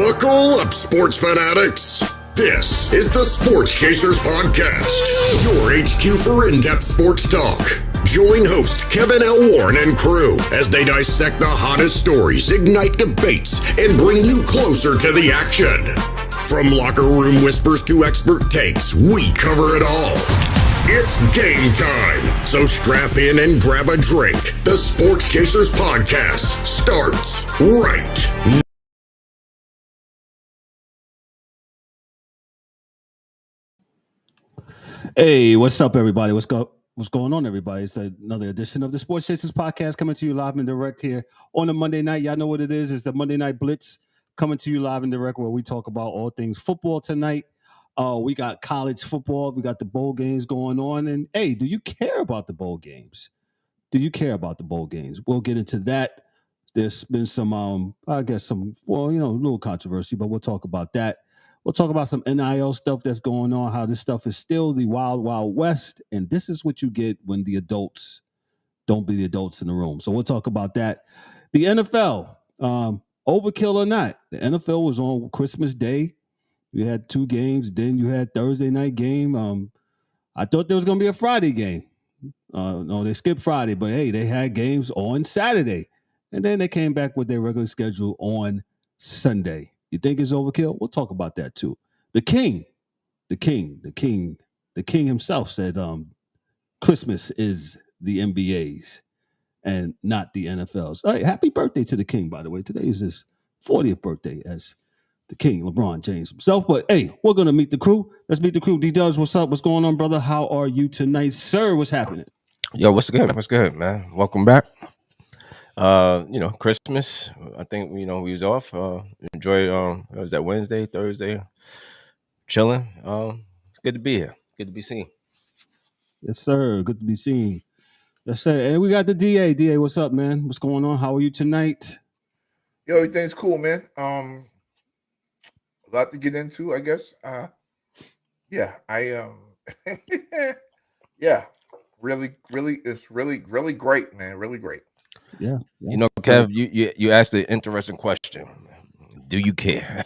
Buckle up, sports fanatics. This is the Sports Chasers Podcast, your HQ for in-depth sports talk. Join host Kevin L. Warren and crew as they dissect the hottest stories, ignite debates, and bring you closer to the action. From locker room whispers to expert takes, we cover it all. It's game time, so strap in and grab a drink. The Sports Chasers Podcast starts right. Hey, what's up, everybody? What's going on, everybody? It's another edition of the Sports Chasers Podcast coming to you live and direct here on a Monday night. Y'all know what it is. It's the Monday Night Blitz coming to you live and direct where we talk about all things football tonight. We got college football. We got the bowl games going on. And, hey, do you care about the bowl games? Do you care about the bowl games? We'll get into that. There's been some, a little controversy, but we'll talk about that. We'll talk about some NIL stuff that's going on, how this stuff is still the wild, wild west. And this is what you get when the adults don't be the adults in the room. So we'll talk about that. The NFL, overkill or not, the NFL was on Christmas Day. You had 2 games. Then you had Thursday night game. I thought there was going to be a Friday game. No, they skipped Friday. But, hey, they had games on Saturday. And then they came back with their regular schedule on Sunday. You think it's overkill? We'll talk about that too. The king himself said Christmas is the NBA's and not the NFL's. All right, happy birthday to the king, by the way. Today is his 40th birthday as the king, LeBron James himself. But, hey, we're going to meet the crew. Let's meet the crew. D-Dubs, what's up? What's going on, brother? How are you tonight, sir? What's happening? Yo, what's good? What's good, man? Welcome back. Christmas. I think we was off. Enjoyed it was that Wednesday, Thursday, chilling. It's good to be here. Good to be seen. Yes, sir. Good to be seen. Yes, sir. And we got the DA. DA, what's up, man? What's going on? How are you tonight? Yo, everything's cool, man. A lot to get into, I guess. Really, it's really great, man. Really great. Yeah. Kev, you asked an interesting question. Do you care?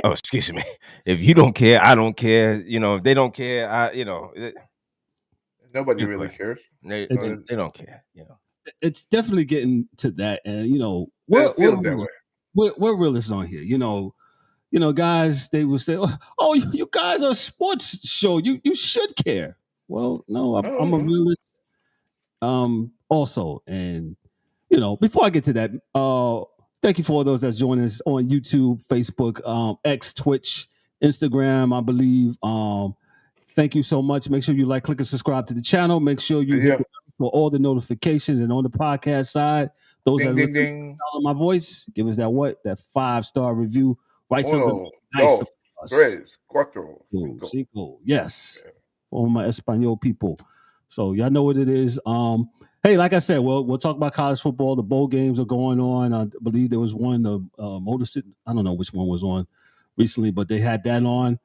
Excuse me. If you don't care, I don't care. If they don't care, nobody really cares. They don't care. It's definitely getting to that, and it feels that way. We're realists on here. Guys, they will say, "Oh, you guys are a sports show. You should care." Well, no, I'm a realist. Also, and before I get to that, thank you for all those that's joining us on YouTube, Facebook, X, Twitch, Instagram, I believe. Thank you so much. Make sure you like, click, and subscribe to the channel. Make sure you hit for all the notifications, and on the podcast side, those that listen to my voice, give us that 5-star review. Write something nice. 3, 4, 5. Yes, all my Espanol people. So y'all know what it is. Hey, like I said, we'll talk about college football. The bowl games are going on. I believe there was one, Motor City. I don't know which one was on recently, but they had that on.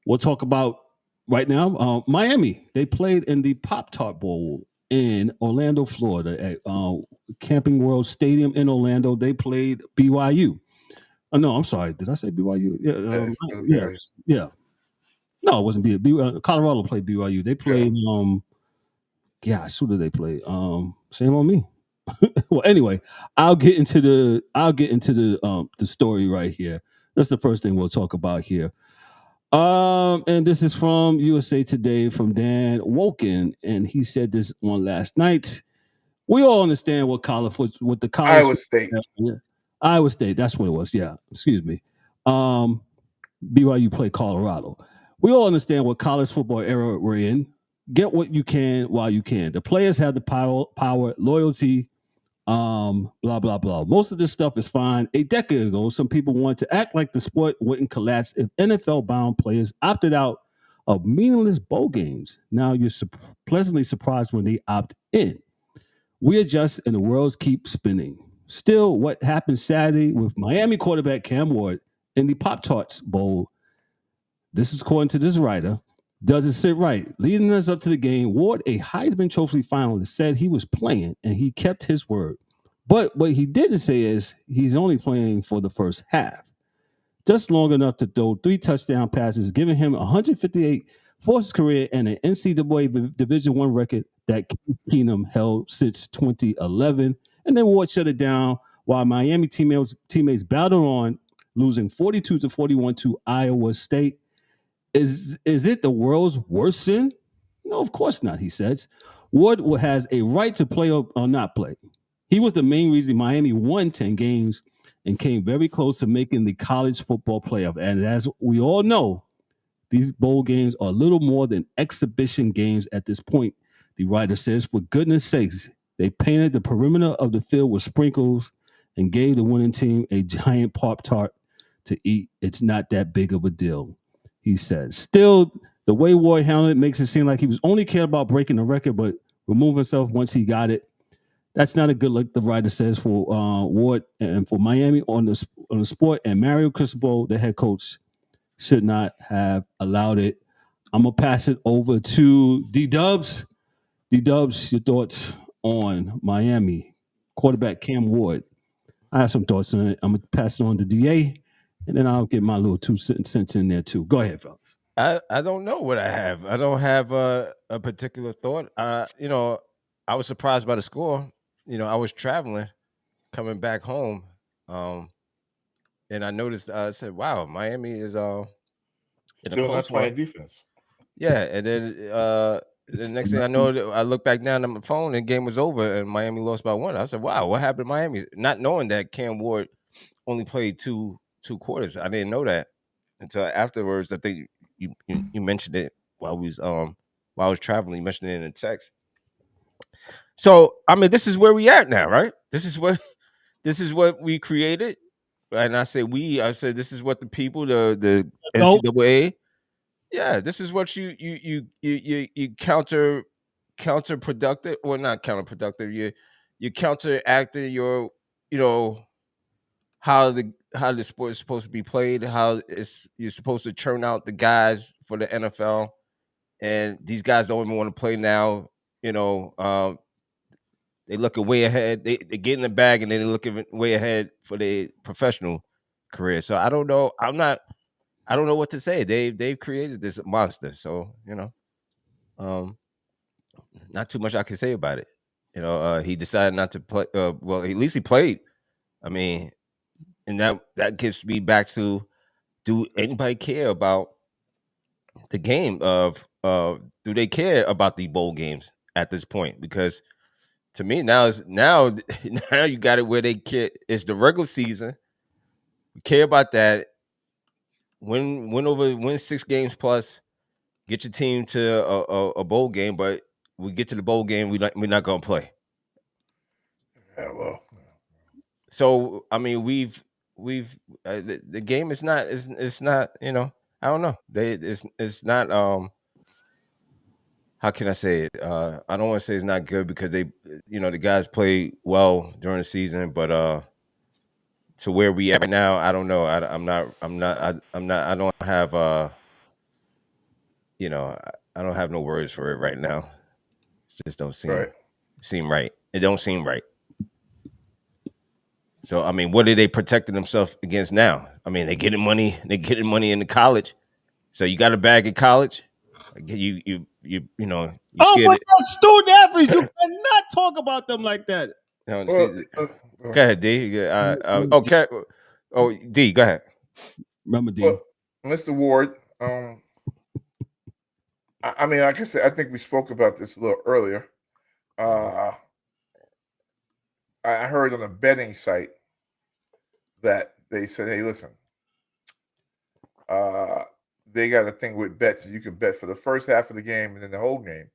We'll talk about right now. Miami, they played in the Pop-Tart Bowl in Orlando, Florida, at Camping World Stadium in Orlando. They played BYU. Oh, no, I'm sorry. Did I say BYU? Yeah. No, it wasn't BYU. Colorado played BYU. They played. Who did they play? Shame on me. Well, anyway, I'll get into the story right here. That's the first thing we'll talk about here. And this is from USA Today from Dan Woken, and he said this on last night. We all understand what the college Iowa State. Iowa State, that's what it was. Yeah, excuse me. BYU played Colorado. We all understand what college football era we're in. Get what you can while you can. The players have the power, loyalty, blah, blah, blah. Most of this stuff is fine. A decade ago, some people wanted to act like the sport wouldn't collapse if NFL-bound players opted out of meaningless bowl games. Now you're pleasantly surprised when they opt in. We adjust and the worlds keep spinning. Still, what happened Saturday with Miami quarterback Cam Ward in the Pop-Tarts Bowl, this is according to this writer, doesn't sit right. Leading us up to the game, Ward, a Heisman Trophy finalist, said he was playing and he kept his word. But what he didn't say is he's only playing for the first half, just long enough to throw 3 touchdown passes, giving him 158 for his career and an NCAA Division I record that Case Keenum held since 2011. And then Ward shut it down while Miami teammates battled on, losing 42-41 to Iowa State. Is it the world's worst sin? No, of course not, he says. Ward has a right to play or not play. He was the main reason Miami won 10 games and came very close to making the college football playoff. And as we all know, these bowl games are little more than exhibition games at this point, the writer says. For goodness sakes, they painted the perimeter of the field with sprinkles and gave the winning team a giant Pop-Tart to eat. It's not that big of a deal, he says. Still, the way Ward handled it makes it seem like he was only cared about breaking the record, but remove himself once he got it. That's not a good look, the writer says, for Ward and for Miami on the sport. And Mario Cristobal, the head coach, should not have allowed it. I'm going to pass it over to D-Dubs. D-Dubs, your thoughts on Miami quarterback Cam Ward? I have some thoughts on it. I'm going to pass it on to DA, and then I'll get my little 2 cents in there too. Go ahead, fellas. I don't know what I have. I don't have a particular thought. I was surprised by the score. I was traveling, coming back home, and I noticed. I said, "Wow, Miami is in a close one." Defense. Yeah, and then the next thing I know, I look back down at my phone, and the game was over, and Miami lost by 1. I said, "Wow, what happened to Miami?" Not knowing that Cam Ward only played two quarters. I didn't know that until afterwards. I think you mentioned it while I was traveling. You mentioned it in the text. So I mean, this is where we at now, right? This is what we created, and I say we. I said this is what the people, the NCAA. Yeah, this is what you counterproductive, or not counterproductive. You counteracting your how the sport is supposed to be played, how you're supposed to churn out the guys for the NFL, and these guys don't even want to play now. They looking way ahead. They get in the bag and then they looking way ahead for their professional career. So I don't know. I don't know what to say. They've created this monster. So not too much I can say about it. He decided not to play. Well, at least he played. I mean, and that gets me back to: do anybody care about the game? Do they care about the bowl games at this point? Because to me, now you got it where they care. It's the regular season. We care about that. Win 6 games plus. Get your team to a bowl game, but we get to the bowl game, we're not gonna play. Yeah, well. So I mean, we've the game is not. It's not. I don't know. It's not. How can I say it? I don't want to say it's not good because they, the guys play well during the season, but to where we at right now, I don't know. I'm not. I don't have. I don't have no words for it right now. It just don't seem right. It don't seem right. So I mean, what are they protecting themselves against now? I mean, they're getting money in the college. So you got a bag in college. You oh my God, student athletes! You cannot talk about them like that. Go ahead, D. Okay. Oh, D. Go ahead. Remember, D. Well, Mr. Ward. I mean, like I said, I think we spoke about this a little earlier. I heard on a betting site that they said, "Hey, listen, they got a thing with bets. You can bet for the first half of the game and then the whole game."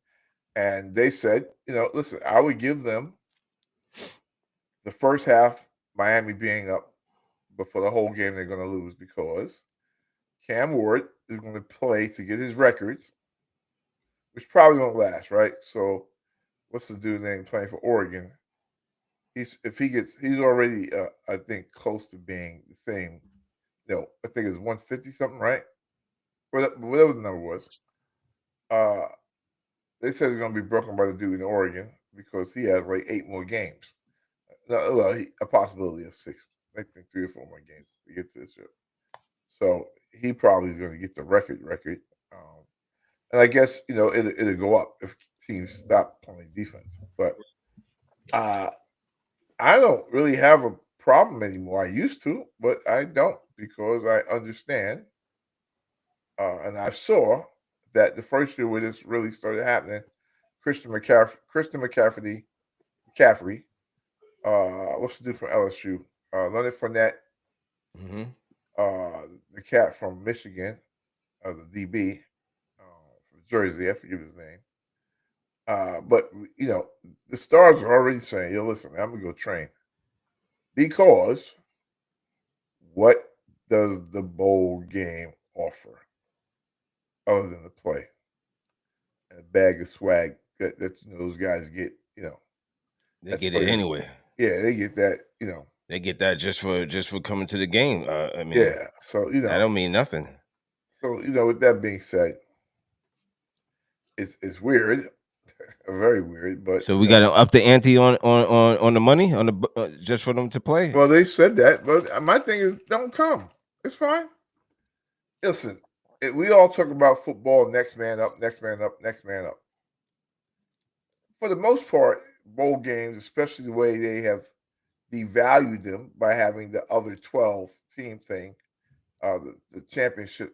And they said, listen, I would give them the first half, Miami being up, but for the whole game they're going to lose because Cam Ward is going to play to get his records, which probably won't last, right? So, what's the dude name playing for Oregon? He's already, I think, close to being the same. I think it's 150 something, right? Whatever the number was. They said it's going to be broken by the dude in Oregon because he has like 8 more games. No, well, a possibility of 6. I think 3 or 4 more games to get to this year. So he probably is going to get the record. And I guess it'll go up if teams stop playing defense. But I don't really have a problem anymore. I used to, but I don't because I understand. And I saw that the first year where this really started happening, Christian McCaffrey, what's the dude from LSU? Leonard Fournette, the cat from Michigan, the DB from Jersey, I forget his name. But the stars are already saying, "Yo, listen, I'm gonna go train," because what does the bowl game offer other than the play and a bag of swag that those guys get? They get it anyway. Yeah, they get that. They get that just for coming to the game. I mean, yeah. So that don't mean nothing. So with that being said, it's weird, very weird. But so we got to up the ante on the money on the just for them to play. Well, they said that, but my thing is, don't come. It's fine. Listen, we all talk about football. Next man up, next man up, next man up. For the most part, bowl games, especially the way they have devalued them by having the other 12 team thing, the championship,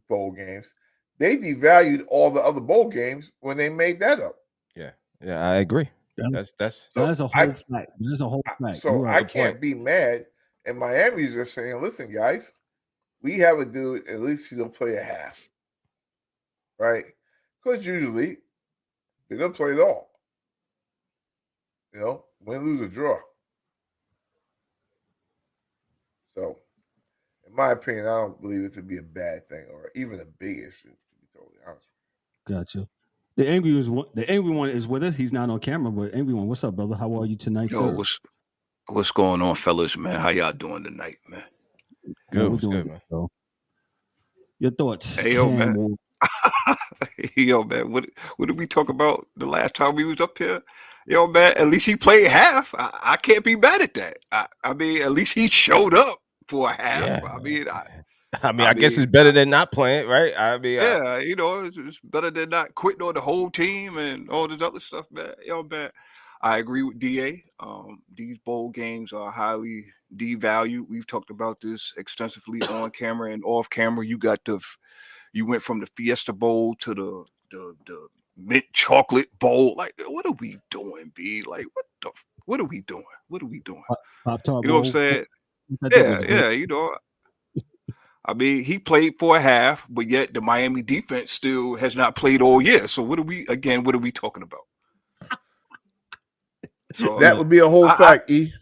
bowl games. They devalued all the other bowl games when they made that up. Yeah, I agree. That's a whole fact. There's a whole fact. So I can't be mad. And Miami's just saying, listen, guys, we have a dude, at least he'll play a half. Right? Because usually they don't play it all. Win, lose, or draw. So, in my opinion, I don't believe it to be a bad thing or even a big issue, to be totally honest. Gotcha. The angry one is with us. He's not on camera, but angry one, what's up, brother? How are you tonight, Yo, sir? what's going on, fellas, man? How y'all doing tonight, man? Good. What's good, man? So. Your thoughts? Hey, yo, man. Yo, man, what did we talk about the last time we was up here? Yo, man, at least he played half. I can't be mad at that. I mean, at least he showed up for a half. Yeah. I guess it's better than not playing, right? It's better than not quitting on the whole team and all this other stuff, man. Yo, man, I agree with DA. These bowl games are highly devalued. We've talked about this extensively on camera and off camera. You went from the Fiesta Bowl to the mint chocolate bowl. Like, what are we doing, B? Like, what are we doing? What are we doing? Pop-Tart Bowl. What I'm saying? Yeah. I mean, he played for a half, but yet the Miami defense still has not played all year. So what are we talking about? So that would be a whole fact, E.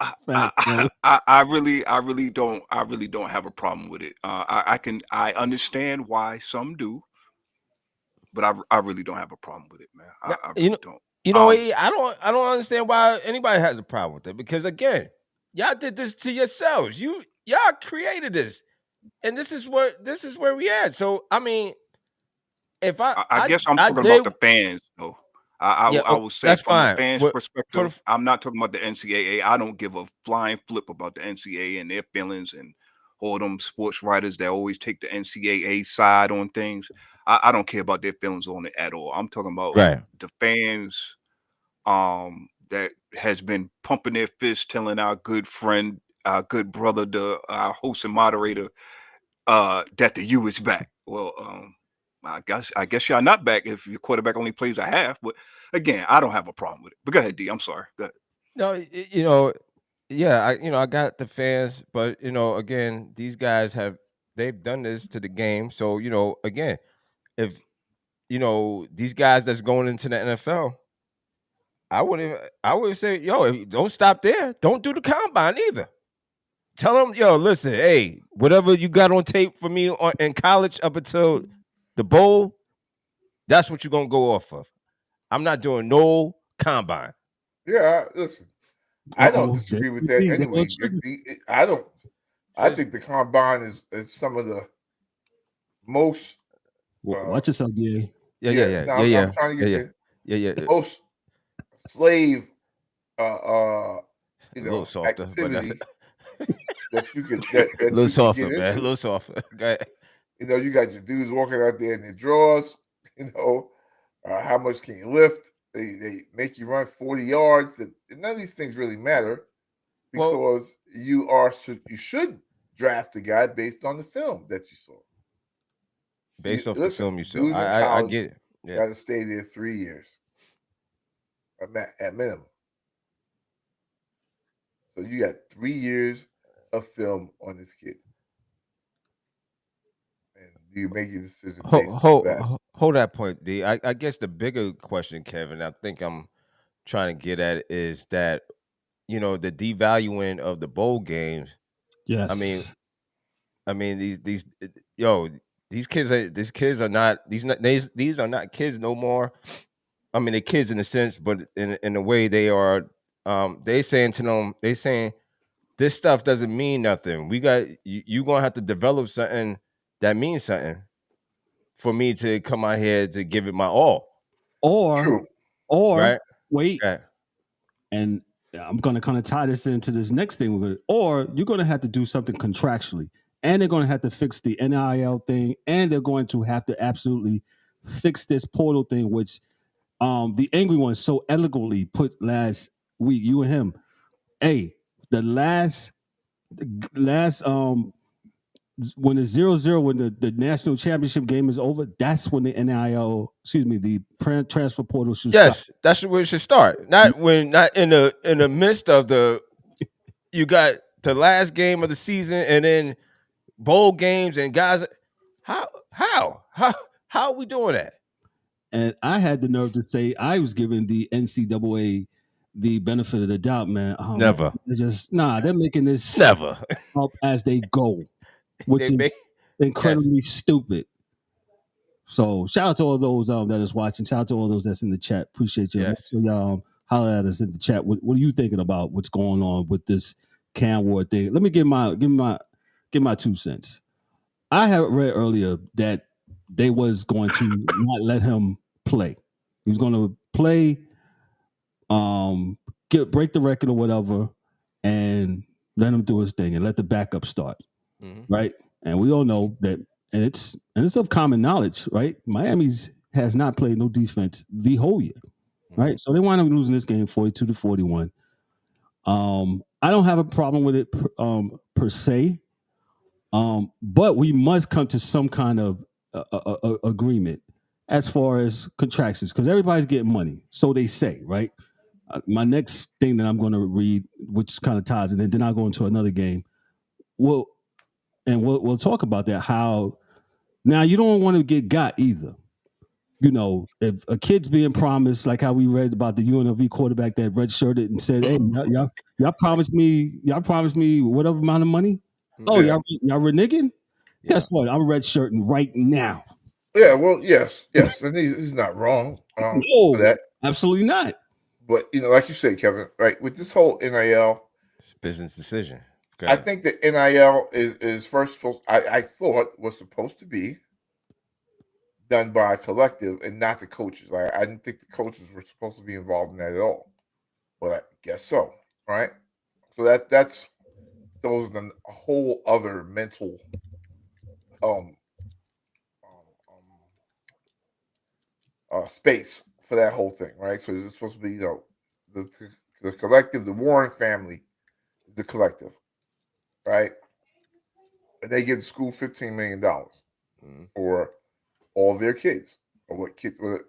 I really don't have a problem with it. I understand why some do, but I really don't have a problem with it, man. I really don't. I don't understand why anybody has a problem with it, because again, y'all did this to yourselves. Y'all created this, and this is where we at. So I mean, if I guess I'm talking about the fans, though. I will say that's from fine. the fans' perspective, I'm not talking about the NCAA. I don't give a flying flip about the NCAA and their feelings and all them sports writers that always take the NCAA side on things. I don't care about their feelings on it at all. I'm talking about the fans that has been pumping their fists, telling our good friend, our good brother, our host and moderator, that the U is back. Well, I guess y'all not back if your quarterback only plays a half. But again, I don't have a problem with it. But go ahead, D. I'm sorry. Go ahead. No, I got the fans, but again, these guys they've done this to the game. So again, if these guys that's going into the NFL, I would say, don't stop there. Don't do the combine either. Tell them, listen, hey, whatever you got on tape for me in college up until the bowl, that's what you're gonna go off of. I'm not doing no combine. Yeah, listen, I don't disagree with that anyway. I don't. I think the combine is some of the most. Watch yourself, DA. Yeah. I'm trying to get the most slave you A little know, softer, but that's activity that you could a that little you can softer, get man. A into. little softer. Go ahead. You know, you got your dudes walking out there in their drawers. You know, how much can you lift? They make you run 40 yards. None of these things really matter Well, because you should draft a guy based on the film that you saw. based off the Listen, film you saw, dudes in I college get it. Yeah. got to stay there 3 years at minimum. So you got 3 years of film on this kid. And you make your decision based on that. Hold that point, D. I guess the bigger question, Kevin, I think I'm trying to get at is that, you know, the devaluing of the bowl games. Yes. I mean these kids are not these are not kids no more. I mean, they're kids in a sense, but in a way they are. They saying this stuff doesn't mean nothing. We got you gonna have to develop something that means something for me to come out here to give it my all. Or Right? wait, Yeah. and I'm going to kind of tie this into this next thing. Or you're going to have to do something contractually, and they're going to have to fix the NIL thing, and they're going to have to absolutely fix this portal thing, which the angry one so eloquently put last week. You and him, hey, the last when the 0-0, when the national championship game is over, that's when the the transfer portal should start. Yes, that's where it should start. Not in the midst of you got the last game of the season and then bowl games and guys. How are we doing that? And I had the nerve to say I was giving the NCAA the benefit of the doubt, man. Never. They're making this Never up as they go, which is incredibly stupid. So shout out to all those that is watching. Shout out to all those that's in the chat. Appreciate you. Yes. So y'all holler at us in the chat. What are you thinking about what's going on with this Cam Ward thing? Let me give my 2 cents. I had read earlier that they was going to not let him play. He was going to play, break the record or whatever, and let him do his thing and let the backup start. Mm-hmm. Right? And we all know that, and it's of common knowledge, right? Miami's has not played no defense the whole year, right? Mm-hmm. So they wind up losing this game 42-41. I don't have a problem with it per se. But we must come to some kind of agreement as far as contractions, because everybody's getting money, so they say, right? My next thing that I'm going to read, which kind of ties it, and then I'll go into another game. We'll talk about that. How now you don't want to get got either. You know, if a kid's being promised, like how we read about the UNLV quarterback that redshirted and said, "Hey, y'all promised me whatever amount of money." Oh, y'all reneging? Yeah. Guess what? I'm redshirting right now. Yeah, well, yes, and he's not wrong for that. Absolutely not. But you know, like you said, Kevin, right? With this whole NIL, it's a business decision. I think the NIL is first supposed. I thought was supposed to be done by a collective and not the coaches. I didn't think the coaches were supposed to be involved in that at all. But I guess so, right? So that's those are a whole other mental space for that whole thing, right? So it's supposed to be, you know, the collective, the Warren family, the collective, right? And they give the school $15 million for all their kids. Or the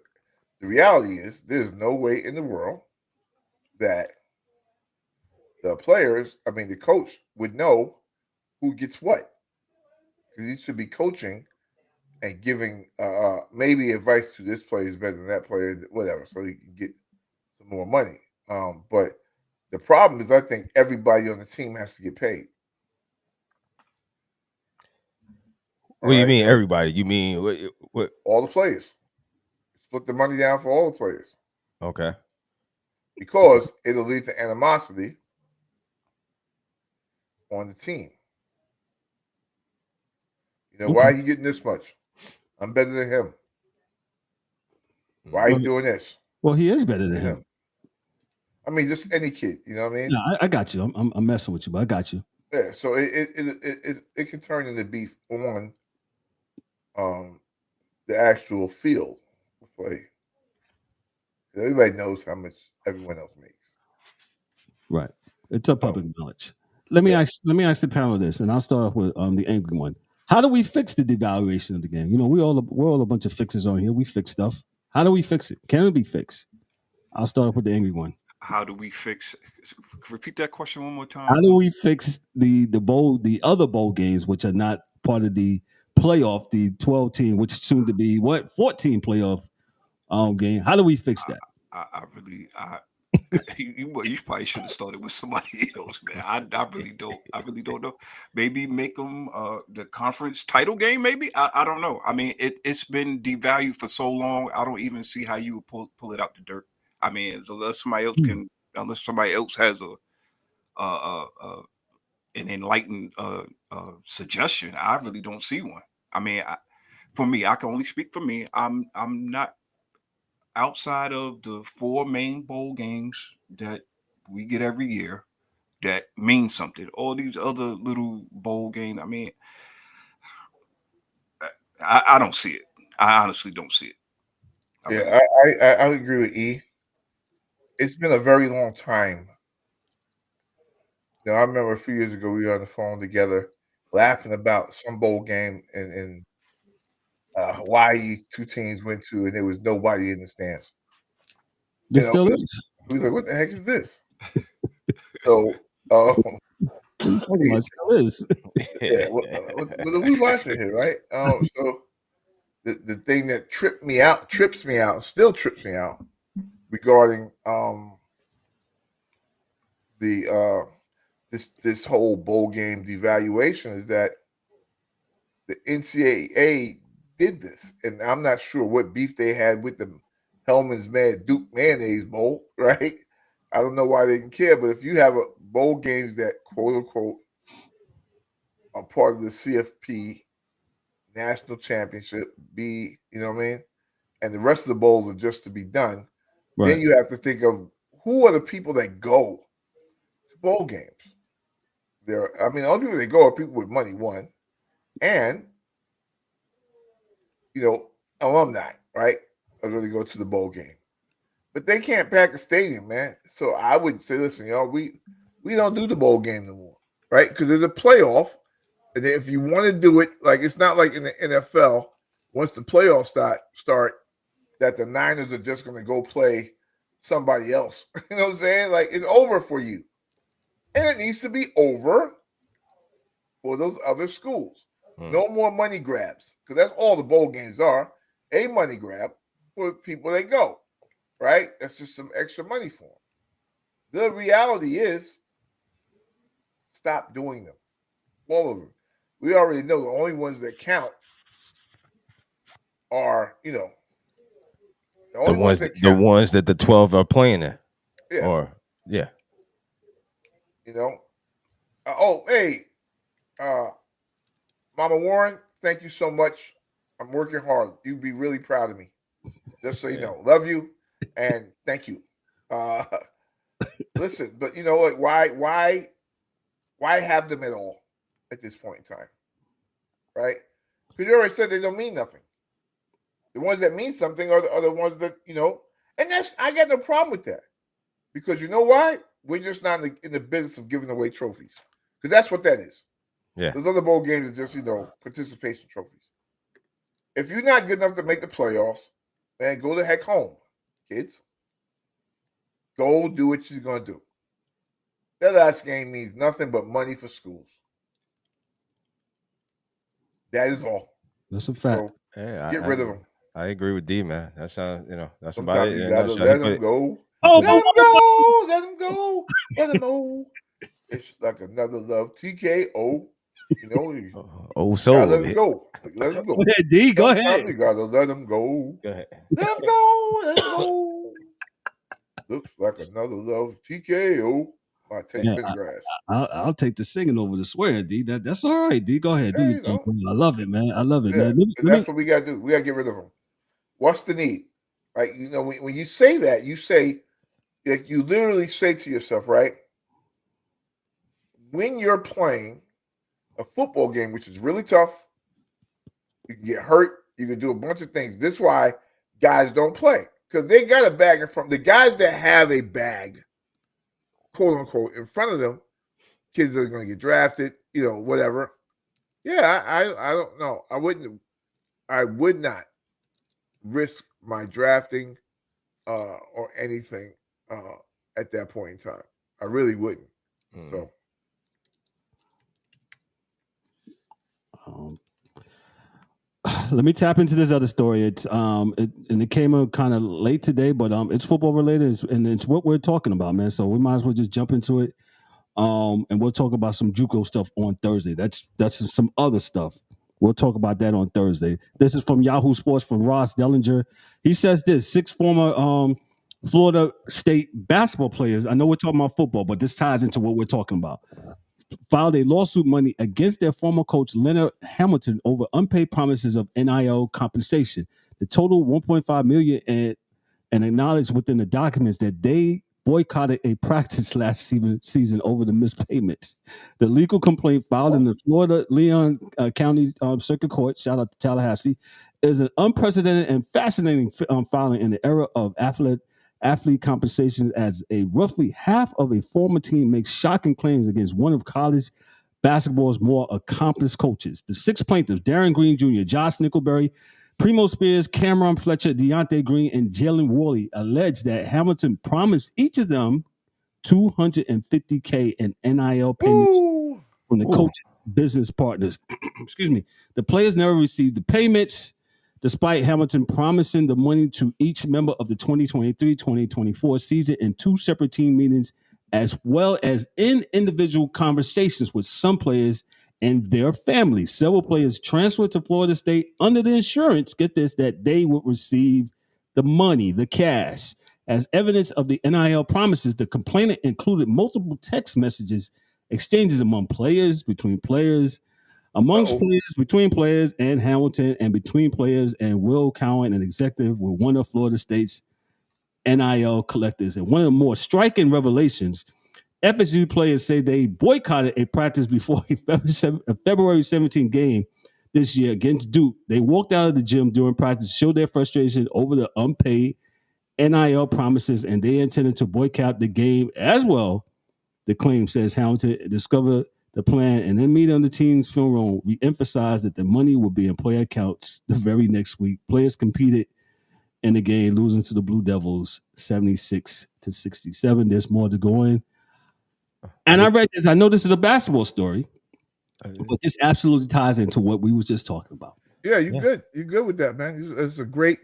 reality is, there's no way in the world that the players, the coach would know who gets what. Because he should be coaching and giving maybe advice to this player is better than that player, whatever, so he can get some more money. But the problem is, I think everybody on the team has to get paid. What do you mean, everybody? You mean what? All the players. Split the money down for all the players. Okay. Because it'll lead to animosity on the team. You know, why are you getting this much? I'm better than him. Why are you doing this? Well, he is better than him. I mean, just any kid. You know what I mean? No, I got you. I'm messing with you, but I got you. Yeah. So it can turn into beef on the actual field of play. Everybody knows how much everyone else makes. Right. It's a public knowledge. Let me ask the panel this, and I'll start off with the angry one. How do we fix the devaluation of the game? You know, we're all a bunch of fixers on here. We fix stuff. How do we fix it? Can it be fixed? I'll start off with the angry one. How do we fix? Repeat that question one more time. How do we fix the other bowl games, which are not part of the playoff, the 12 team, which is soon to be 14 playoff game? How do we fix that? You probably should have started with somebody else, man. I really don't know. Maybe make them the conference title game. Maybe I don't know. I mean, it's been devalued for so long. I don't even see how you would pull it out the dirt. I mean, unless somebody else has an enlightened suggestion, I really don't see one. I mean, for me, I can only speak for me. I'm not outside of the 4 main bowl games that we get every year that mean something. All these other little bowl games, I mean, I don't see it. I honestly don't see it. I agree with E. It's been a very long time. You know, I remember a few years ago we were on the phone together laughing about some bowl game in Hawaii 2 teams went to, and there was nobody in the stands. There still is. We was like, "What the heck is this?" So, still is. Yeah, what are we watching here, right? So the thing that trips me out, still trips me out regarding this whole bowl game devaluation is that the NCAA did this, and I'm not sure what beef they had with the Hellman's Mad Duke Mayonnaise Bowl, right? I don't know why they didn't care, but if you have a bowl games that quote unquote are part of the CFP National Championship, you know what I mean, and the rest of the bowls are just to be done, right. Then you have to think of who are the people that go to bowl games. The only people that go are people with money, one, and alumni, right? Are going to go to the bowl game, but they can't pack a stadium, man. So I would say, listen, y'all, we don't do the bowl game no more, right? Because there's a playoff, and if you want to do it, like it's not like in the NFL. Once the playoffs start, that the Niners are just going to go play somebody else. You know what I'm saying? Like it's over for you, and it needs to be over for those other schools. No more money grabs, because that's all the bowl games are, a money grab for people that go, right? That's just some extra money for them. The reality is, stop doing them. All of them. We already know the only ones that count are, the ones that the 12 are playing in. Yeah. Mama Warren, thank you so much. I'm working hard. You'd be really proud of me. Just so you know. Love you and thank you. Listen, but why have them at all at this point in time? Right? Because you already said they don't mean nothing. The ones that mean something are the ones that, and I got no problem with that. Because you know why? We're just not in the business of giving away trophies. Because that's what that is. Yeah. Those other bowl games are just, participation trophies. If you're not good enough to make the playoffs, man, go the heck home, kids. Go do what you're going to do. That last game means nothing but money for schools. That is all. That's a fact. So, get rid of them. I agree with D, man. That's that's about it. You gotta let them go. Let them go. Let them go. It's like another love. TKO. Let them go. Let them go. Go ahead, D. Go ahead. You gotta let them go. Go ahead. Let them go. Let them go. Looks like another love. TKO. I take grass. I'll take the singing over the swearing, D. That's all right, D. Go ahead. I love it, man. I love it, man. That's what we gotta do. We gotta get rid of them. What's the need? Like when you say that, you say like you literally say to yourself, right? When you're playing a football game, which is really tough, you can get hurt, you can do a bunch of things. This is why guys don't play. Because they got a bag in front. The guys that have a bag, quote unquote, in front of them, kids that are going to get drafted, whatever. Yeah, I don't know. I would not risk my drafting or anything at that point in time. I really wouldn't. So. Let me tap into this other story. It's and it came up kind of late today, but it's football related, and it's what we're talking about, man. So we might as well just jump into it. And we'll talk about some JUCO stuff on Thursday. That's some other stuff. We'll talk about that on Thursday. This is from Yahoo Sports from Ross Dellinger. He says this: 6 former Florida State basketball players. I know we're talking about football, but this ties into what we're talking about. Filed a lawsuit money against their former coach Leonard Hamilton over unpaid promises of NIL compensation. The total $1.5 million and acknowledged within the documents that they boycotted a practice last season over the missed payments. The legal complaint filed in the Florida Leon County Circuit Court, shout out to Tallahassee, is an unprecedented and fascinating filing in the era of athlete compensation, as a roughly half of a former team makes shocking claims against one of college basketball's more accomplished coaches. The 6 plaintiffs, Darren Green Jr., Josh Nickelberry, Primo Spears, Cameron Fletcher, Deontay Green, and Jalen Worley, allege that Hamilton promised each of them $250K in NIL payments from the coach's business partners. Excuse me. The players never received the payments, despite Hamilton promising the money to each member of the 2023-2024 season in 2 separate team meetings, as well as in individual conversations with some players and their families. Several players transferred to Florida State under the assurance, get this, that they would receive the money, the cash. As evidence of the NIL promises, the complainant included multiple text messages, exchanges among players, between players, amongst players, between players and Hamilton, and between players and Will Cowan, an executive with one of Florida State's NIL collectors. And one of the more striking revelations, FSU players say they boycotted a practice before a February 17 game this year against Duke. They walked out of the gym during practice, showed their frustration over the unpaid NIL promises, and they intended to boycott the game as well. The claim says Hamilton discovered the plan and then meeting on the team's film room, re-emphasized that the money would be in player accounts the very next week. Players competed in the game, losing to the Blue Devils 76-67. There's more to go in. And I read this. I know this is a basketball story, but this absolutely ties into what we were just talking about. Yeah, you're good. You're good with that, man. It's a great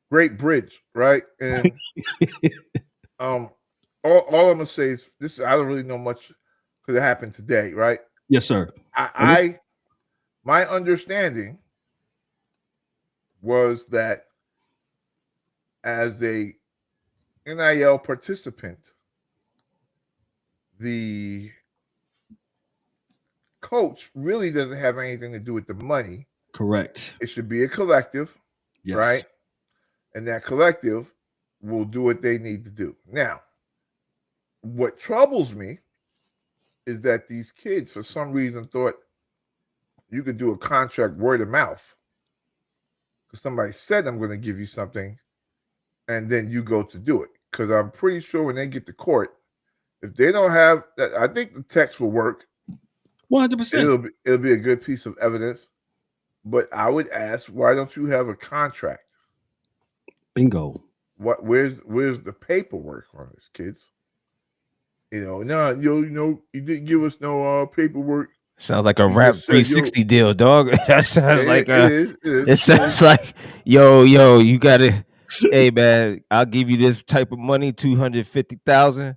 bridge, right? And all I'm gonna say is this: I don't really know much because it happened today, right? Yes, sir. My understanding was that as a NIL participant, the coach really doesn't have anything to do with the money. Correct. It should be a collective, yes. Right? And that collective will do what they need to do. Now, what troubles me is that these kids, for some reason, thought you could do a contract word of mouth. Because somebody said, I'm going to give you something, and then you go to do it. Because I'm pretty sure when they get to court, if they don't have that, I think the text will work. 100%. It'll be a good piece of evidence. But I would ask, why don't you have a contract? Bingo. Where's the paperwork on this, kids? You didn't give us no paperwork. Sounds like a rap 360 deal, dog. That sounds it sounds like, yo, you gotta, hey man, I'll give you this type of money, $250,000.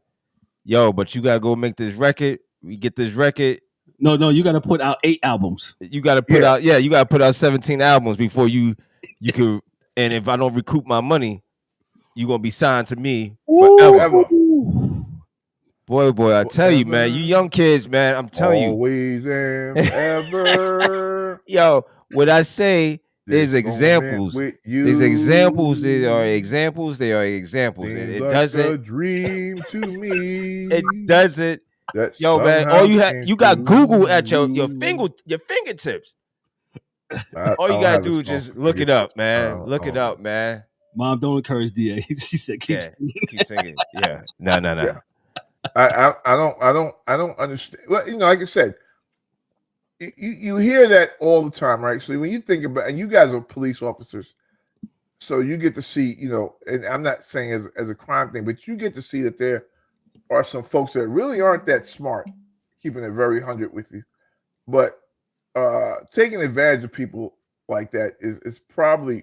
Yo, but you gotta go make this record. We get this record. No, you gotta put out 8 albums. You gotta put out, you gotta put out 17 albums before you can. And if I don't recoup my money, you're gonna be signed to me forever. Boy, I tell you, man, you young kids, man, I'm telling you. Always and forever. Yo, what I say, There's examples. With you. There's examples. There are examples. There are examples. And Seems it like doesn't. a dream to me. It doesn't. That Yo, man, all you got came Google at your true. fingertips. I All you don't gotta have do a is song just for look it fingertips. up, man. Look it up, man. Mom, don't encourage DA. She said keep singing. Keep singing. Yeah. No. Yeah. I don't understand. Well, like I said, you hear that all the time, right? So when you think about, and you guys are police officers, so you get to see, and I'm not saying as a crime thing, but you get to see that there are some folks that really aren't that smart, keeping it very 100 with you, but taking advantage of people like that is probably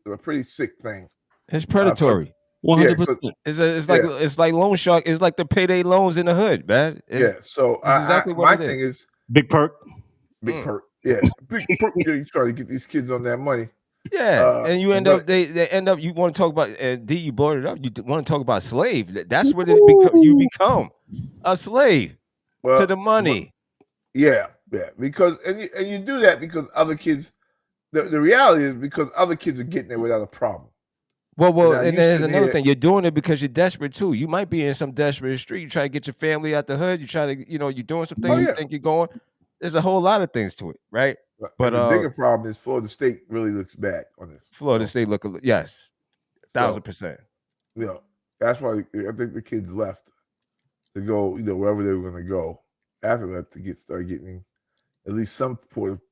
a pretty sick thing. It's predatory. 100%. It's like loan shark. It's like the payday loans in the hood, man. So exactly what my thing is big perk. Big perk. Yeah. Big perk. You try to get these kids on that money. Yeah. And you end up they end up, you want to talk about, and D, you brought it up. You want to talk about slave. That's what you become a slave to the money. Yeah. Because and you do that because other kids. The reality is because other kids are getting there without a problem. Well, and there's another thing. You're doing it because you're desperate too. You might be in some desperate street. You try to get your family out the hood. You try to, you're doing some things. You think you're going. There's a whole lot of things to it, right? But the bigger problem is Florida State really looks bad on this. Florida State yes, 1,000%. That's why I think the kids left to go, wherever they were going to go after that to start getting at least some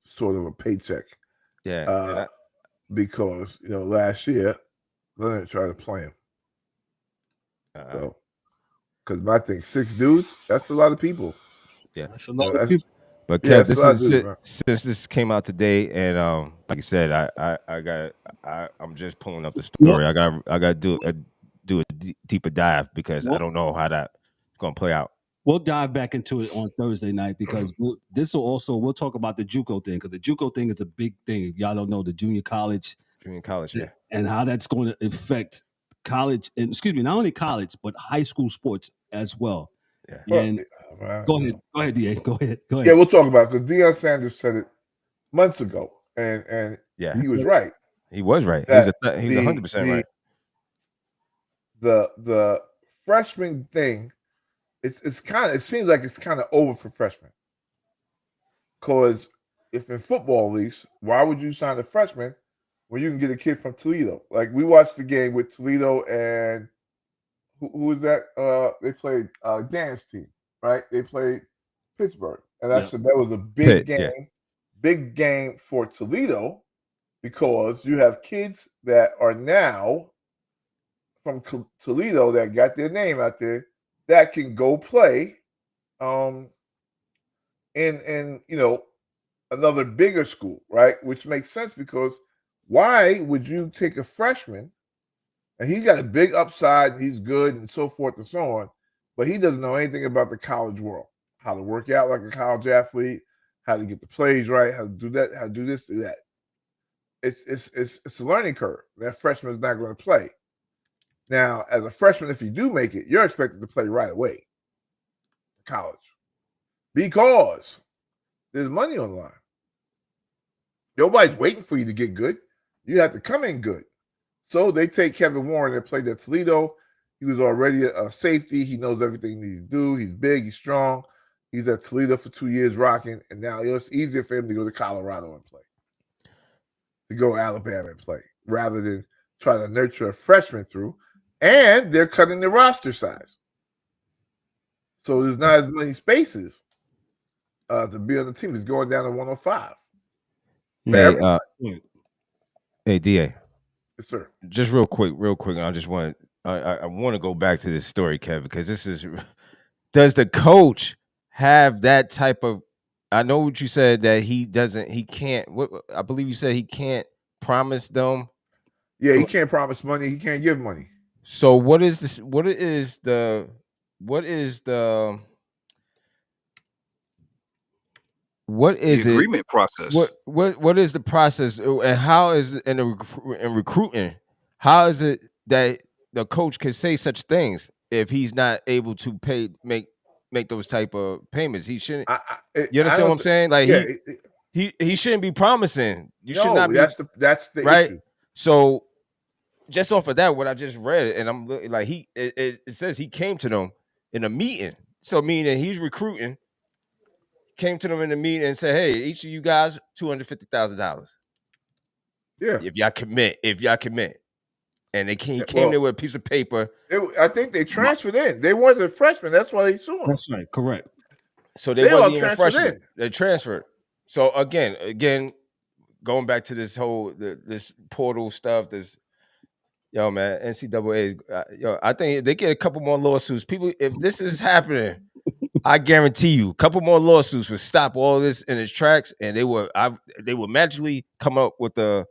sort of a paycheck. Yeah. Because last year Leonard tried to play him. So, because my thing, 6 dudes, that's a lot of people. Yeah, that's a lot of people. But Kev, since this came out today, and like I said, I'm just pulling up the story. I got to do a deeper dive because I don't know how that's gonna play out. We'll dive back into it on Thursday night because we'll talk about the JUCO thing because the JUCO thing is a big thing. If y'all don't know, the junior college, yeah, and how that's going to affect college, and not only college but high school sports as well. Yeah. And go ahead, DA. Go ahead. Yeah, we'll talk about it because Deion Sanders said it months ago, and he was right. He was right. He was 100% right. The freshman thing, it seems like it's kind of over for freshmen. Because if in football, at least, why would you sign a freshman when you can get a kid from Toledo? Like we watched the game with Toledo and who was that? They played Dan's team, right? They played Pittsburgh, and that was a big game for Toledo because you have kids that are now from Toledo that got their name out there that can go play in another bigger school, right? Which makes sense because why would you take a freshman and he's got a big upside and he's good and so forth and so on, but he doesn't know anything about the college world, how to work out like a college athlete, how to get the plays right, how to do that, how to do this, do that. It's a learning curve. That freshman is not going to play. Now, as a freshman, if you do make it, you're expected to play right away in college because there's money on the line. Nobody's waiting for you to get good. You have to come in good. So they take Kevin Warren that played at Toledo. He was already a safety. He knows everything he needs to do. He's big. He's strong. He's at Toledo for 2 years rocking. And now it's easier for him to go to Colorado and play, to go to Alabama and play, rather than try to nurture a freshman through. And they're cutting the roster size. So there's not as many spaces to be on the team. It's going down to 105. Hey, DA. Yes, sir. Just real quick. I want to go back to this story, Kev, because does the coach have that type of, I know what you said that he can't, I believe you said he can't promise them. Yeah, he can't promise money. He can't give money. So what is the agreement process? What is the process, and how is it in recruiting? How is it that the coach can say such things if he's not able to make those type of payments? He shouldn't. You understand what I'm saying? Like he shouldn't be promising. You No, should not be. That's the right. issue. So just off of that, what I just read, and I'm like, it says he came to them in a meeting. So meaning he's recruiting, came to them in a meeting and said, "Hey, each of you guys, $250,000. Yeah, if y'all commit." And he came there with a piece of paper. I think they transferred in. They wanted a freshman. That's why they sued him. That's right. Correct. So they wasn't even transferred freshmen. in. They transferred. So again, going back to this whole this portal stuff, yo, man, NCAA, I think they get a couple more lawsuits. People, if this is happening, I guarantee you, a couple more lawsuits would stop all this in its tracks, and they would magically come up with the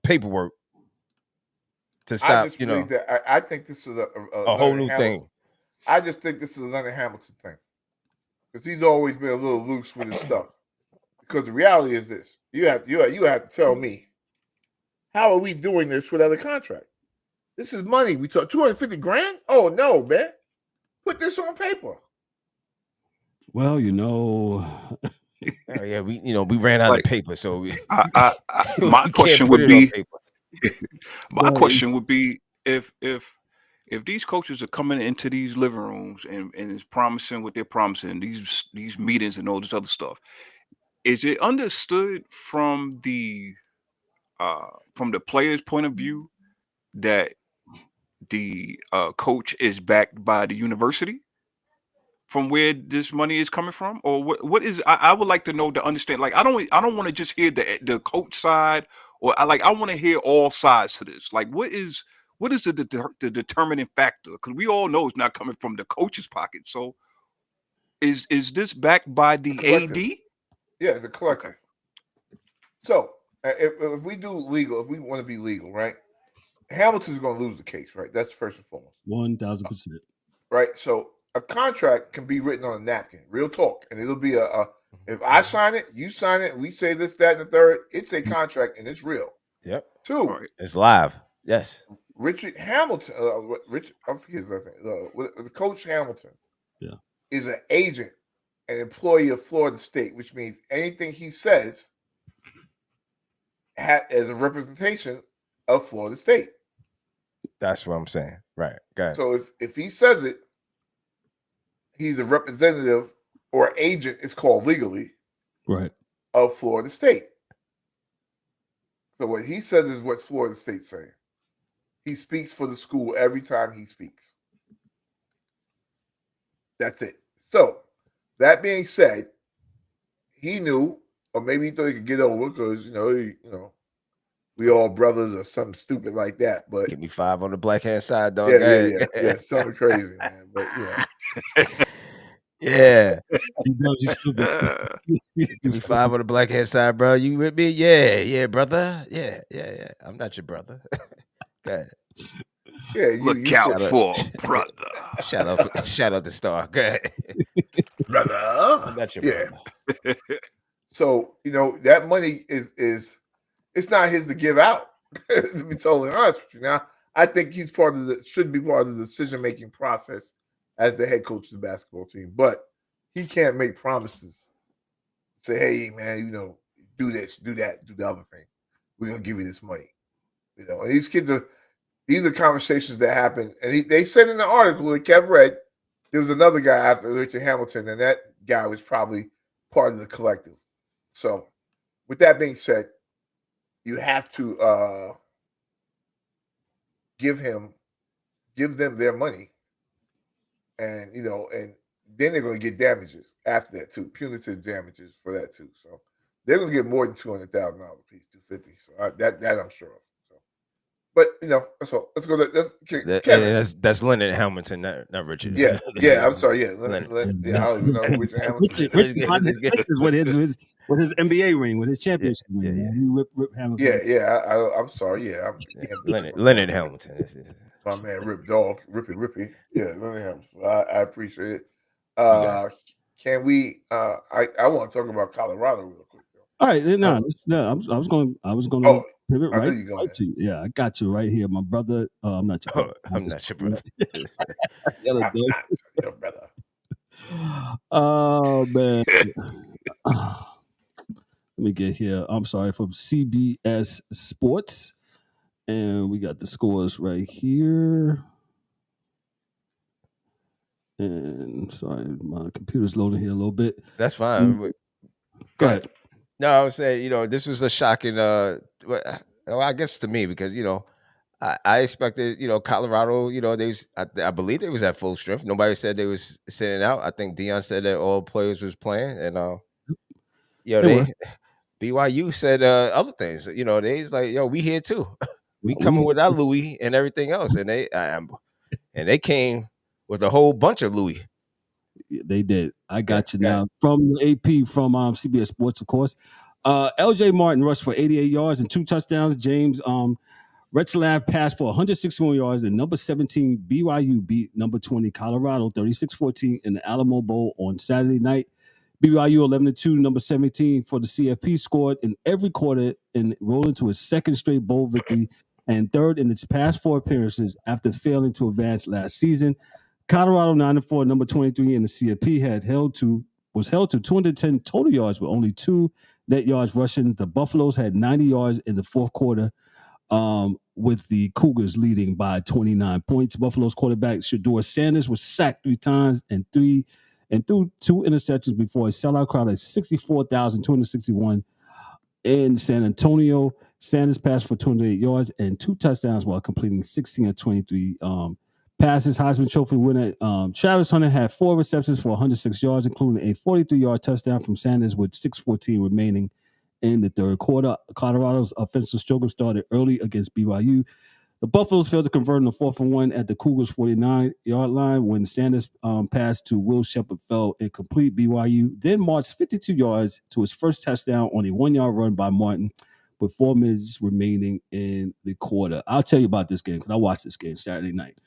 paperwork to stop. I think this is a whole new thing. I just think this is a Leonard Hamilton thing because he's always been a little loose with his stuff. Because the reality is this: you have to tell me, how are we doing this without a contract? This is money. We talk $250,000. Oh no, man! Put this on paper. Well, yeah, we ran out of paper, so my question would be, if these coaches are coming into these living rooms and is promising what they're promising, these meetings and all this other stuff, is it understood from the player's point of view that the coach is backed by the university from where this money is coming from, or what is? I would like to know, to understand. Like, I don't want to just hear the coach side, or I want to hear all sides to this. Like, what is the determining factor? Because we all know it's not coming from the coach's pocket. So is this backed by the AD? Yeah, the collective. Okay. So if we do legal, if we want to be legal, right? Hamilton's going to lose the case, right? That's first and foremost. 1,000%. Right. So a contract can be written on a napkin, real talk, and it'll be if I sign it, you sign it, we say this, that, and the third. It's a contract, and it's real. Yep. 2, it's live. Yes. Richard Hamilton, I forget his last name. The coach Hamilton, is an agent, an employee of Florida State, which means anything he says as a representation of Florida State. That's what I'm saying. Right. Go ahead. So if he says it, he's a representative or agent, it's called legally, right, of Florida State. So what he says is what Florida State's saying. He speaks for the school every time he speaks. That's it. So that being said, he knew, or maybe he thought he could get over because we all brothers or something stupid like that. But give me 5 on the black hand side, dog. Yeah, something crazy, man. But yeah. Give me 5 on the black hand side, bro. You with me? Yeah, brother. Yeah. I'm not your brother. Go ahead. Yeah, look out for brother. Shout out the star. Go ahead. Brother. I'm not your brother. So, that money is it's not his to give out. To be totally honest with you. Now, I think he's should be part of the decision-making process as the head coach of the basketball team. But he can't make promises. Say, hey, man, do this, do that, do the other thing. We're going to give you this money. And these are conversations that happen. And they said in the article that Kev read, there was another guy after Richard Hamilton, and that guy was probably part of the collective. So with that being said, you have to give them their money. And, and then they're going to get damages after that too, punitive damages for that too. So they're going to get more than $200,000 a piece, $250,000. So that I'm sure of. So, but that's all. Let's go. That's Leonard Hamilton, not Richard. Yeah. I'm sorry. Yeah, Leonard. I don't even know Richard Hamilton. With his NBA ring, with his championship ring. Yeah. Rip Hamilton. Yeah. I'm sorry. Yeah. Leonard Hamilton. My man, Rip Dog, Rippy. Yeah, Leonard Hamilton. I appreciate it. Can we? I want to talk about Colorado real quick. All right, I was going to pivot right to you. Yeah, I got you right here, my brother. I'm not your brother. I'm not your brother. I'm not your brother. Oh man. Let me get here. I'm sorry, from CBS Sports. And we got the scores right here. And sorry, my computer's loading here a little bit. That's fine. Go ahead. No, I was saying, this was a shocking. Well, I guess to me because I expected, Colorado. I believe they was at full strength. Nobody said they was sitting out. I think Dion said that all players was playing, and BYU said other things. They's like, yo, we here too. we coming with our Louis and everything else, and they came with a whole bunch of Louis. They did. I got you now. From the AP from CBS Sports, of course. LJ Martin rushed for 88 yards and 2 touchdowns. James Retzlaff passed for 161 yards, and number 17 BYU beat number 20 Colorado 36-14 in the Alamo Bowl on Saturday night. BYU 11-2, number 17 for the CFP scored in every quarter and rolled into its second straight bowl victory and third in its past 4 appearances after failing to advance last season. Colorado 9-4, number 23 in the CFP was held to 210 total yards with only 2 net yards rushing. The Buffaloes had 90 yards in the fourth quarter, with the Cougars leading by 29 points. Buffalo's quarterback Shedeur Sanders was sacked 3 times and threw 2 interceptions before a sellout crowd at 64,261 in San Antonio. Sanders passed for 208 yards and 2 touchdowns while completing 16 of 23 passes. Heisman Trophy winner Travis Hunter had 4 receptions for 106 yards, including a 43-yard touchdown from Sanders with 6:14 remaining in the third quarter. Colorado's offensive struggle started early against BYU. The Buffaloes failed to convert on the 4th and 1 at the Cougars' 49-yard line when Sanders' pass to Will Shepherd fell incomplete. BYU then marched 52 yards to its first touchdown on a 1-yard run by Martin with 4 minutes remaining in the quarter. I'll tell you about this game because I watched this game Saturday night.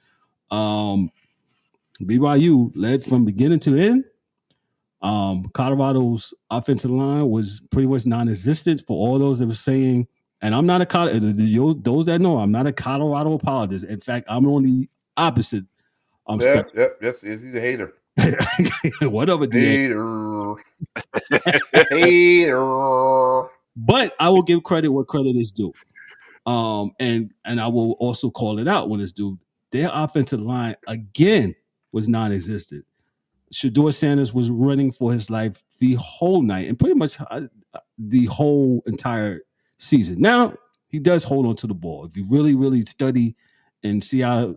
BYU led from beginning to end. Colorado's offensive line was pretty much non-existent for all those that were saying, and I'm not those that know, I'm not a Colorado apologist. In fact, I'm on the opposite. Yes, he's a hater. Whatever, hater. Hater. But I will give credit where credit is due. And I will also call it out when it's due. Their offensive line again was non-existent. Shedeur Sanders was running for his life the whole night and pretty much the whole entire season. Now, he does hold on to the ball. If you really, really study and see how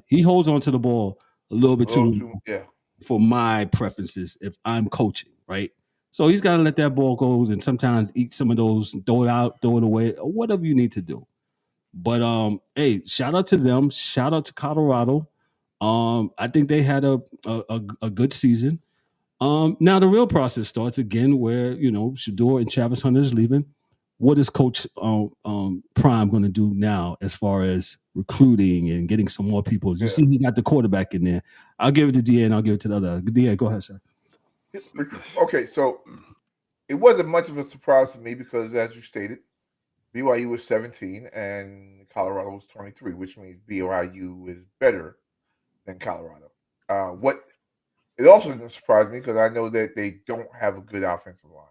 he holds on to the ball a little bit too for my preferences if I'm coaching, right? So he's got to let that ball go and sometimes eat some of those, throw it out, throw it away, or whatever you need to do. But, hey, shout out to them. Shout out to Colorado. I think they had a good season. Now the real process starts again where, Shedeur and Travis Hunter is leaving. What is Coach Prime going to do now as far as recruiting and getting some more people? You see he got the quarterback in there. I'll give it to DA and I'll give it to the other. DA, go ahead, sir. Okay, so it wasn't much of a surprise to me because, as you stated, BYU was 17 and Colorado was 23, which means BYU is better than Colorado. It also didn't surprise me because I know that they don't have a good offensive line.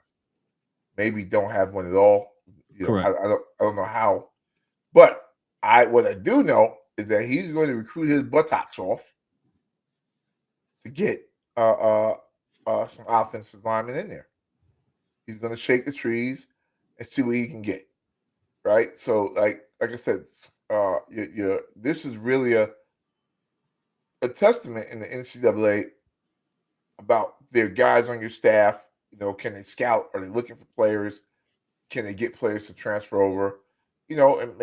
Maybe don't have one at all. Correct. I don't know how, but what I do know is that he's going to recruit his buttocks off to get some offensive linemen in there. He's going to shake the trees and see what he can get. Right. So, like I said, this is really a testament in the NCAA about their guys on your staff. Can they scout? Are they looking for players? Can they get players to transfer over? And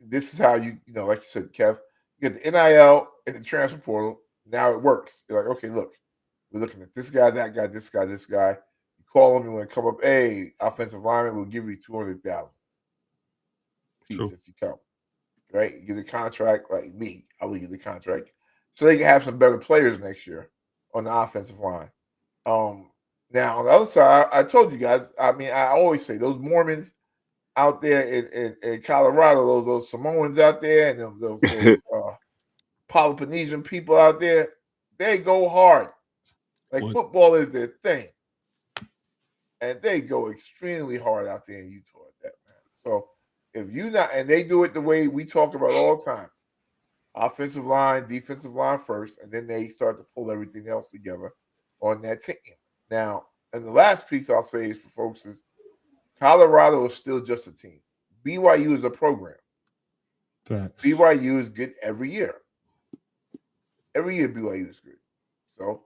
this is how like you said, Kev, you get the NIL and the transfer portal. Now it works. You're like, okay, look, we're looking at this guy, that guy, this guy, this guy. You call them, you want to come up, hey, offensive lineman, we'll give you $200,000. If you come, right? You get a contract like me. I will get the contract so they can have some better players next year on the offensive line. Now on the other side, I told you guys. I mean, I always say those Mormons out there in Colorado, those Samoans out there, and those Peloponnesian people out there, they go hard. Like football is their thing. and they go extremely hard out there in Utah at that, man. So if you not, and they do it the way we talk about all the time, offensive line, defensive line first, and then they start to pull everything else together on that team. Now, and the last piece I'll say is for folks is Colorado is still just a team. BYU is a program. Facts. BYU is good every year. Every year BYU is good. So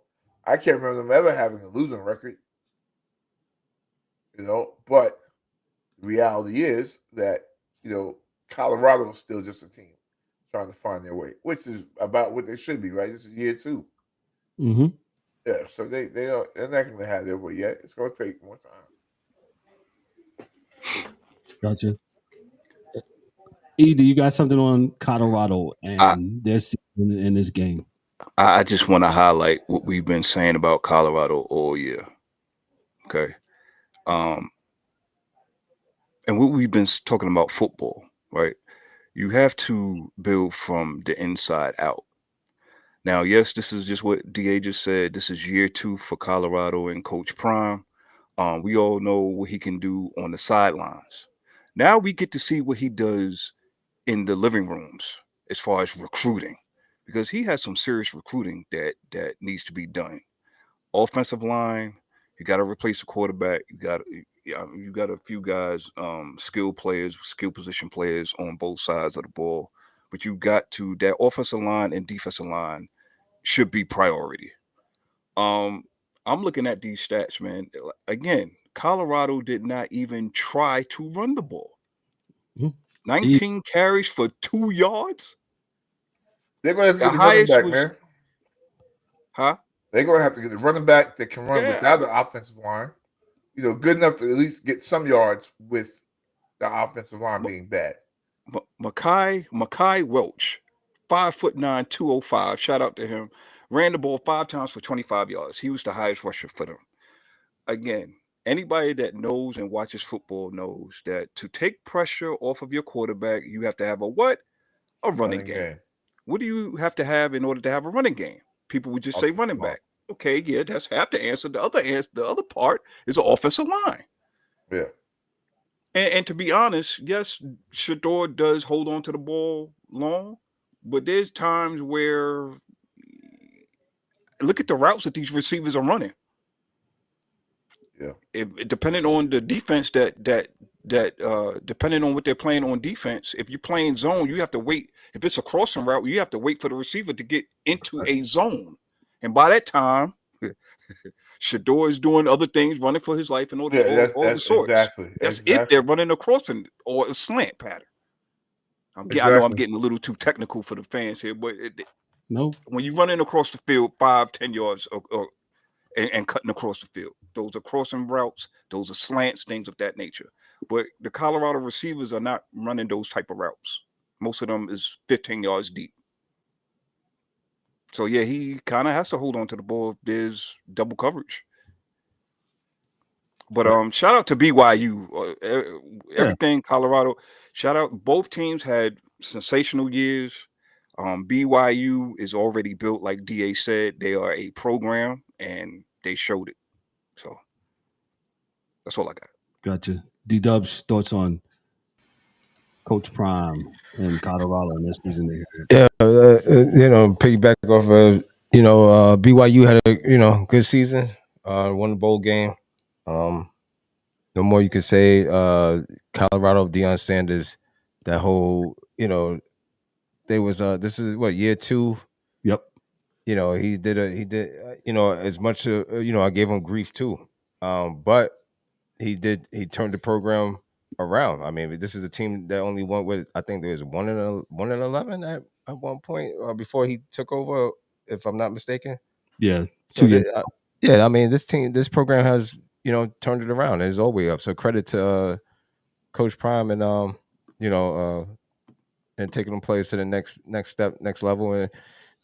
I can't remember them ever having a losing record. But the reality is that, Colorado is still just a team trying to find their way, which is about what they should be, right? This is year 2. Mm-hmm. Yeah, so they're not going to have their way yet. It's going to take more time. Gotcha. E, do you got something on Colorado and their season in this game? I just want to highlight what we've been saying about Colorado all year. Okay. And what we've been talking about football, right? You have to build from the inside out. Now, yes, this is just what DA just said. This is year 2 for Colorado and Coach Prime. We all know what he can do on the sidelines. Now we get to see what he does in the living rooms as far as recruiting, because he has some serious recruiting that needs to be done. Offensive line, you got to replace the quarterback. You got a few guys, skill position players on both sides of the ball, but you got to that offensive line and defensive line should be priority. I'm looking at these stats, man. Again, Colorado did not even try to run the ball. 19 carries for 2 yards. They're going to have to get the running back, man. Huh? They're going to have to get the running back that can run without the offensive line. Good enough to at least get some yards with the offensive line being bad. Makai Welch, 5'9", 205. Shout out to him. Ran the ball 5 times for 25 yards. He was the highest rusher for them. Again, anybody that knows and watches football knows that to take pressure off of your quarterback, you have to have a what? A running game. What do you have to have in order to have a running game? People would just say running back. Okay, yeah, that's half the answer. The other part is the offensive line. Yeah. And to be honest, yes, Shador does hold on to the ball long, but there's times where look at the routes that these receivers are running. Yeah. Depending on the defense depending on what they're playing on defense, if you're playing zone, you have to wait. If it's a crossing route, you have to wait for the receiver to get into a zone. And by that time, Shador is doing other things, running for his life and all the sorts. Exactly. That's if they're running a crossing or a slant pattern. I know I'm getting a little too technical for the fans here, but when you're running across the field 5-10 yards and cutting across the field, those are crossing routes, those are slants, things of that nature. But the Colorado receivers are not running those type of routes. Most of them is 15 yards deep. So, yeah, he kind of has to hold on to the ball if there's double coverage. But shout out to BYU. Everything Colorado. Shout out. Both teams had sensational years. BYU is already built, like DA said. They are a program, and they showed it. So that's all I got. Gotcha. D-Dubs, thoughts on Coach Prime in Colorado in this season? Yeah, piggyback off of BYU had a good season. Won the bowl game. No more you could say. Colorado, Deion Sanders, that whole they was this is what, year 2. Yep. He did as much I gave him grief too, but he turned the program around. I mean, this is a team that only won with, I think there was 1-11 at one point before he took over, if I'm not mistaken. Yeah. So 2 years. I mean, this program has turned it around. It's all the way up. So credit to Coach Prime and and taking them players to the next step, next level. And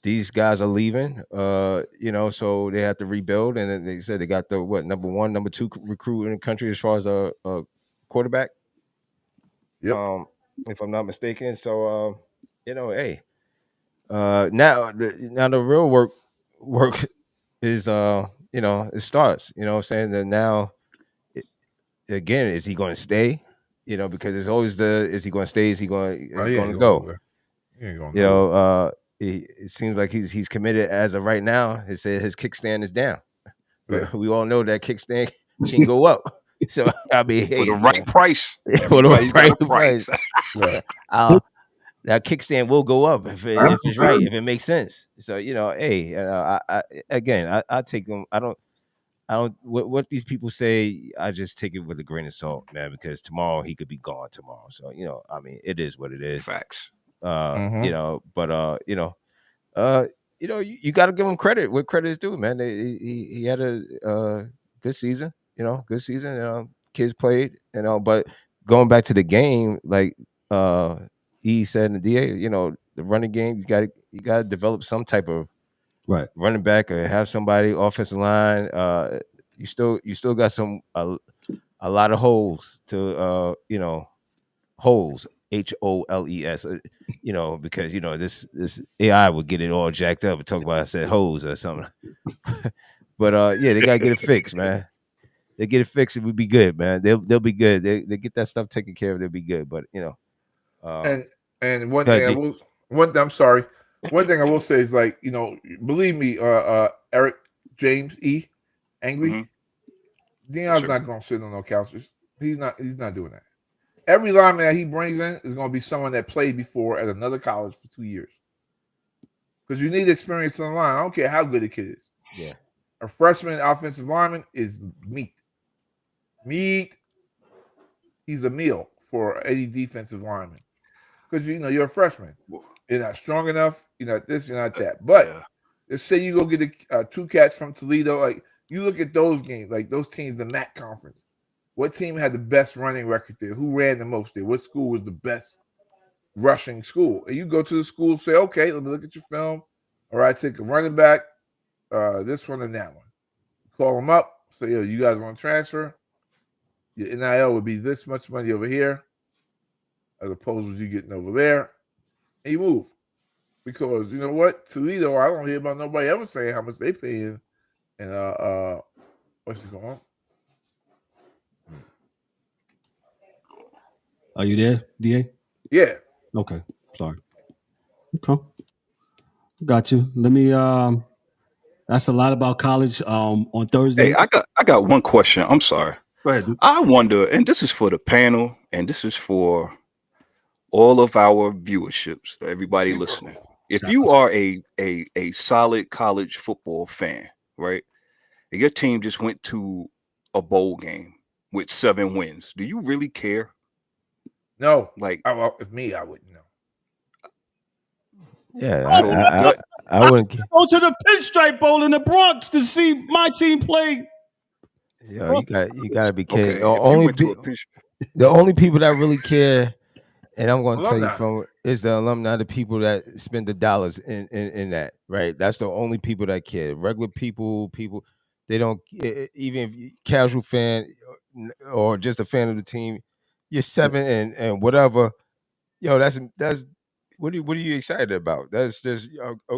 these guys are leaving, so they have to rebuild. And then they said they got the number 1, number 2 recruit in the country as far as a quarterback. Yep. If I'm not mistaken. So hey, now the real work is it starts. Saying that now again, is he going to stay? Because it's always is he going to stay? Is he going to go? He ain't going you know, it seems like he's committed as of right now. He said his kickstand is down. Yeah. We all know that kickstand can go up. So I mean, For the right price. For the Everybody's right got a price. Right. That kickstand will go up if it's right, if it makes sense. So hey, I take them. I don't. What these people say, I just take it with a grain of salt, man. Because tomorrow he could be gone tomorrow. So I mean, it is what it is. Facts. But you got to give him credit. What credit is due, man. He had a good season. Good season. Kids played. But going back to the game, like he said in the DA, the running game, you got to develop some type of right running back or have somebody offensive line. You still got a lot of holes to holes. HOLES, because this AI would get it all jacked up and talk about I said hose or something. But they gotta get it fixed, man. They get it fixed, it would be good, man. They'll be good. They get that stuff taken care of, they'll be good. But and one thing I'm sorry. One thing I will say is like, believe me, Eric James Angry. Deion's not gonna sit on no couches. He's not doing that. Every lineman that he brings in is going to be someone that played before at another college for 2 years. Because you need experience on the line. I don't care how good a kid is. Yeah. A freshman offensive lineman is meat. He's a meal for any defensive lineman. Because, you're a freshman. You're not strong enough. You're not this, you're not that. But let's say you go get a 2 catch from Toledo. Like, you look at those games, like those teams, the MAC conference. What team had the best running record there? Who ran the most there? What school was the best rushing school? And you go to the school and say, okay, let me look at your film. All right, take a running back, this one and that one. Call them up. Say, you guys want to transfer? Your NIL would be this much money over here as opposed to you getting over there. And you move. Because you know what? Toledo, I don't hear about nobody ever saying how much they paying. And what's going on? Are you there, DA? Yeah. Okay. Sorry. Okay. Got you. Let me that's a lot about college on Thursday. Hey, I got one question. I'm sorry. Go ahead. Dude. I wonder, and this is for the panel, and this is for all of our viewerships, everybody listening. If you are a solid college football fan, right? And your team just went to a bowl game with 7 wins, do you really care? No, like if me, I wouldn't know. Yeah, I wouldn't go to the Pinstripe Bowl in the Bronx to see my team play. Yeah, you got to be kidding. Okay, the only people that really care, and I'm going to tell you is the alumni, the people that spend the dollars in that, right? That's the only people that care. Regular people, they don't. Even if you casual fan or just a fan of the team, you're 7 and whatever. That's what are you excited about? That's just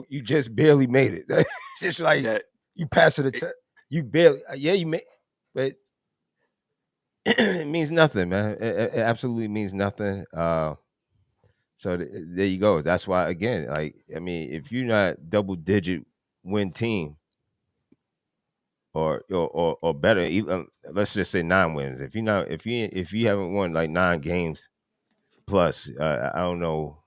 you just barely made it. That's just like that. You pass it a test. You barely, you made, but it means nothing, man. It absolutely means nothing. So there you go. That's why, again, like, I mean, if you're not double-digit win team or better, even, let's just say 9 wins. If you haven't won like 9 games plus, I don't know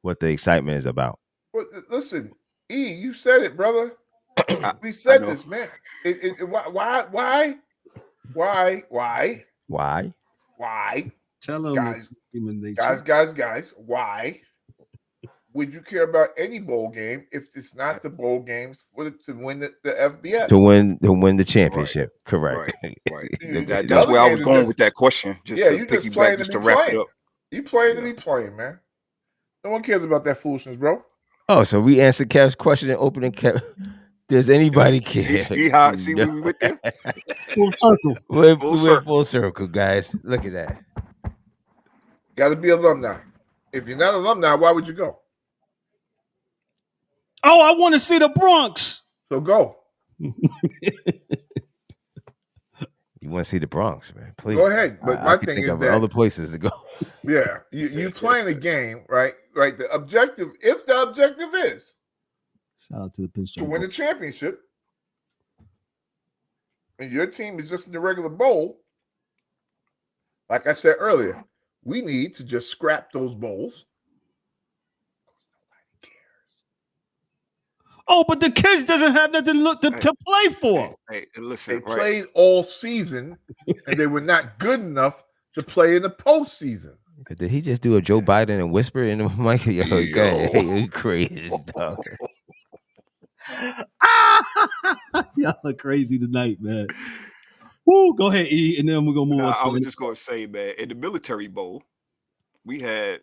what the excitement is about. Well, listen, you said it, brother. We said this, man. Why? Tell them, guys. Why would you care about any bowl game if it's not the bowl games to win the FBS? To win the championship, right. Correct. Right. That's where I was going with that question. You just playing to wrap it up. You playing to be playing, man. No one cares about that foolishness, bro. Oh, so we answered Kev's question and opening Kev. Does anybody care? See we went there? Full circle. We're full circle, guys. Look at that. Got to be alumni. If you're not alumni, why would you go? Oh, I want to see the Bronx. So go. You You want to see the Bronx, man? Please Go ahead. But my could thing think is of that other places to go. yeah, you playing a game, right? Right. The objective, if the objective is Shout out to the to Pinstripe win Bowl. the championship, and your team is just in the regular bowl, like I said earlier, we need to just scrap those bowls. Oh, but the kids doesn't have nothing to play for. Hey, listen, They played all season, and they were not good enough to play in the postseason. Did he just do a Joe Biden and whisper in the mic? Yo, hey, you crazy dog. Y'all are crazy tonight, man. Woo, go ahead, E, and then we're gonna move on. I was just gonna say, man, in the Military Bowl, we had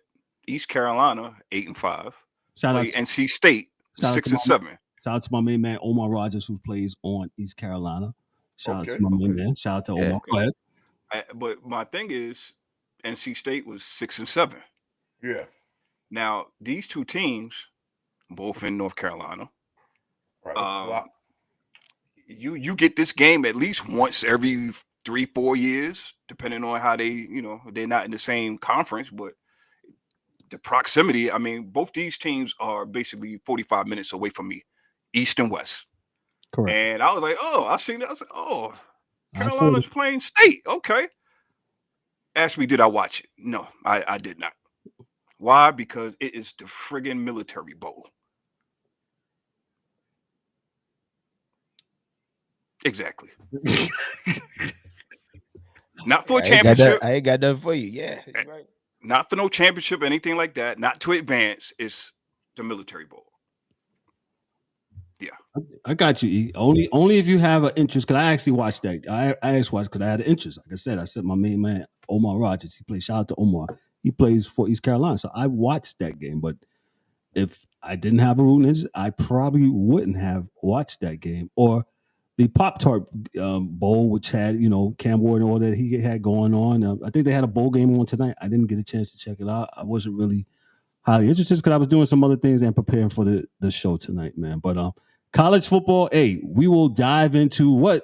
East Carolina 8-5. Shout out to NC State 6-7. Shout out to my main man Omar Rogers, who plays on East Carolina. Shout out to my main man. Shout out to Omar. Go ahead. But my thing is, NC State was 6-7. Yeah. Now these two teams, both in North Carolina, you get this game at least once every 3-4 years, depending on how they, they're not in the same conference, but the proximity. I mean, both these teams are basically 45 minutes away from me, East and West. Correct. And I was like, I seen that. I was like, Carolina's playing State. Okay. Ask me, did I watch it? No, I did not. Why? Because it is the friggin' Military Bowl. Exactly. Not for a championship. I ain't got nothing for you. Yeah, right. Not for no championship, anything like that. Not to advance. It's the Military Bowl. Yeah, I got you. E. Only if you have an interest. Because I actually watched that. I actually watched because I had an interest. Like I said my main man Omar Rogers. He plays. Shout out to Omar. He plays for East Carolina. So I watched that game. But if I didn't have a rooting interest, I probably wouldn't have watched that game. Or the Pop-Tart Bowl, which had, Cam Ward and all that he had going on. I think they had a bowl game on tonight. I didn't get a chance to check it out. I wasn't really highly interested because I was doing some other things and preparing for the show tonight, man. But college football, we will dive into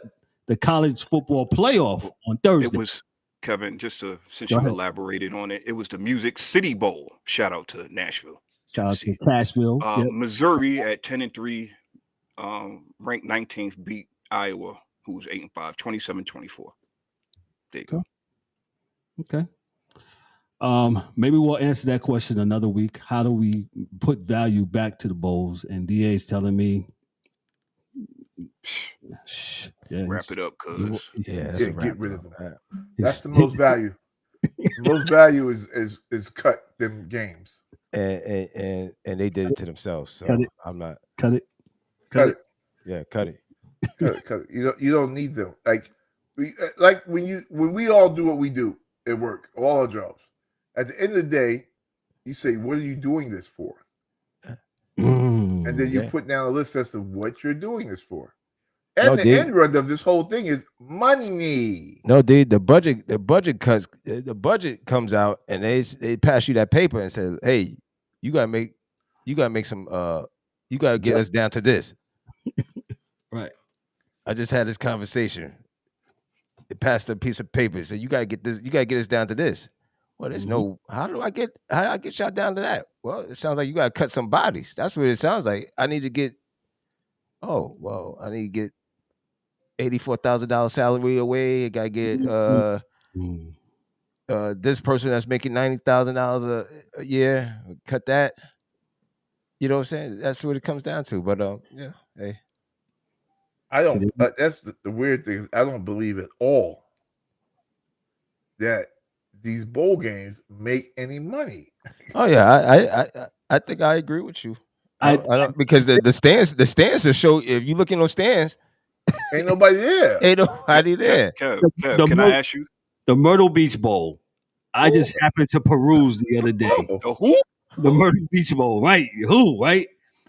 the college football playoff on Thursday. It was, Kevin, since you elaborated on it, it was the Music City Bowl. Shout out to Nashville. Shout out to Nashville. Missouri at 10-3, ranked 19th, beat Iowa, who was 8-5, 27-24. There you go. Okay. Maybe we'll answer that question another week. How do we put value back to the bowls? And DA is telling me, wrap it up, cuz. Get rid of them. That's the most value. The most value is cut them games. And they did it to themselves. So I'm not. Cut it. Yeah, cut it. Cut it. You don't need them. Like when we all do what we do at work, all our jobs. At the end of the day, you say, "What are you doing this for?" And then you put down a list as to what you're doing this for. And end run of this whole thing is money. No, dude, the budget comes out and they pass you that paper and say, "Hey, you gotta make some you gotta get us down to this." Right. I just had this conversation. It passed a piece of paper. So you gotta get this. You gotta get us down to this. Well, there's no. How do I get shot down to that? Well, it sounds like you gotta cut some bodies. That's what it sounds like. I need to get. Oh well, I need to get $84,000 salary away. I gotta get this person that's making $90,000 a year. Cut that. You know what I'm saying? That's what it comes down to. But hey. I don't. That's the weird thing. I don't believe at all that these bowl games make any money. Oh yeah, I think I agree with you. I don't, because the stands just show. If you look in those stands, ain't nobody there. Ain't nobody there. Kev, can I ask you? The Myrtle Beach Bowl. I just happened to peruse the other day. The who? The Myrtle Beach Bowl, right? Who? Right?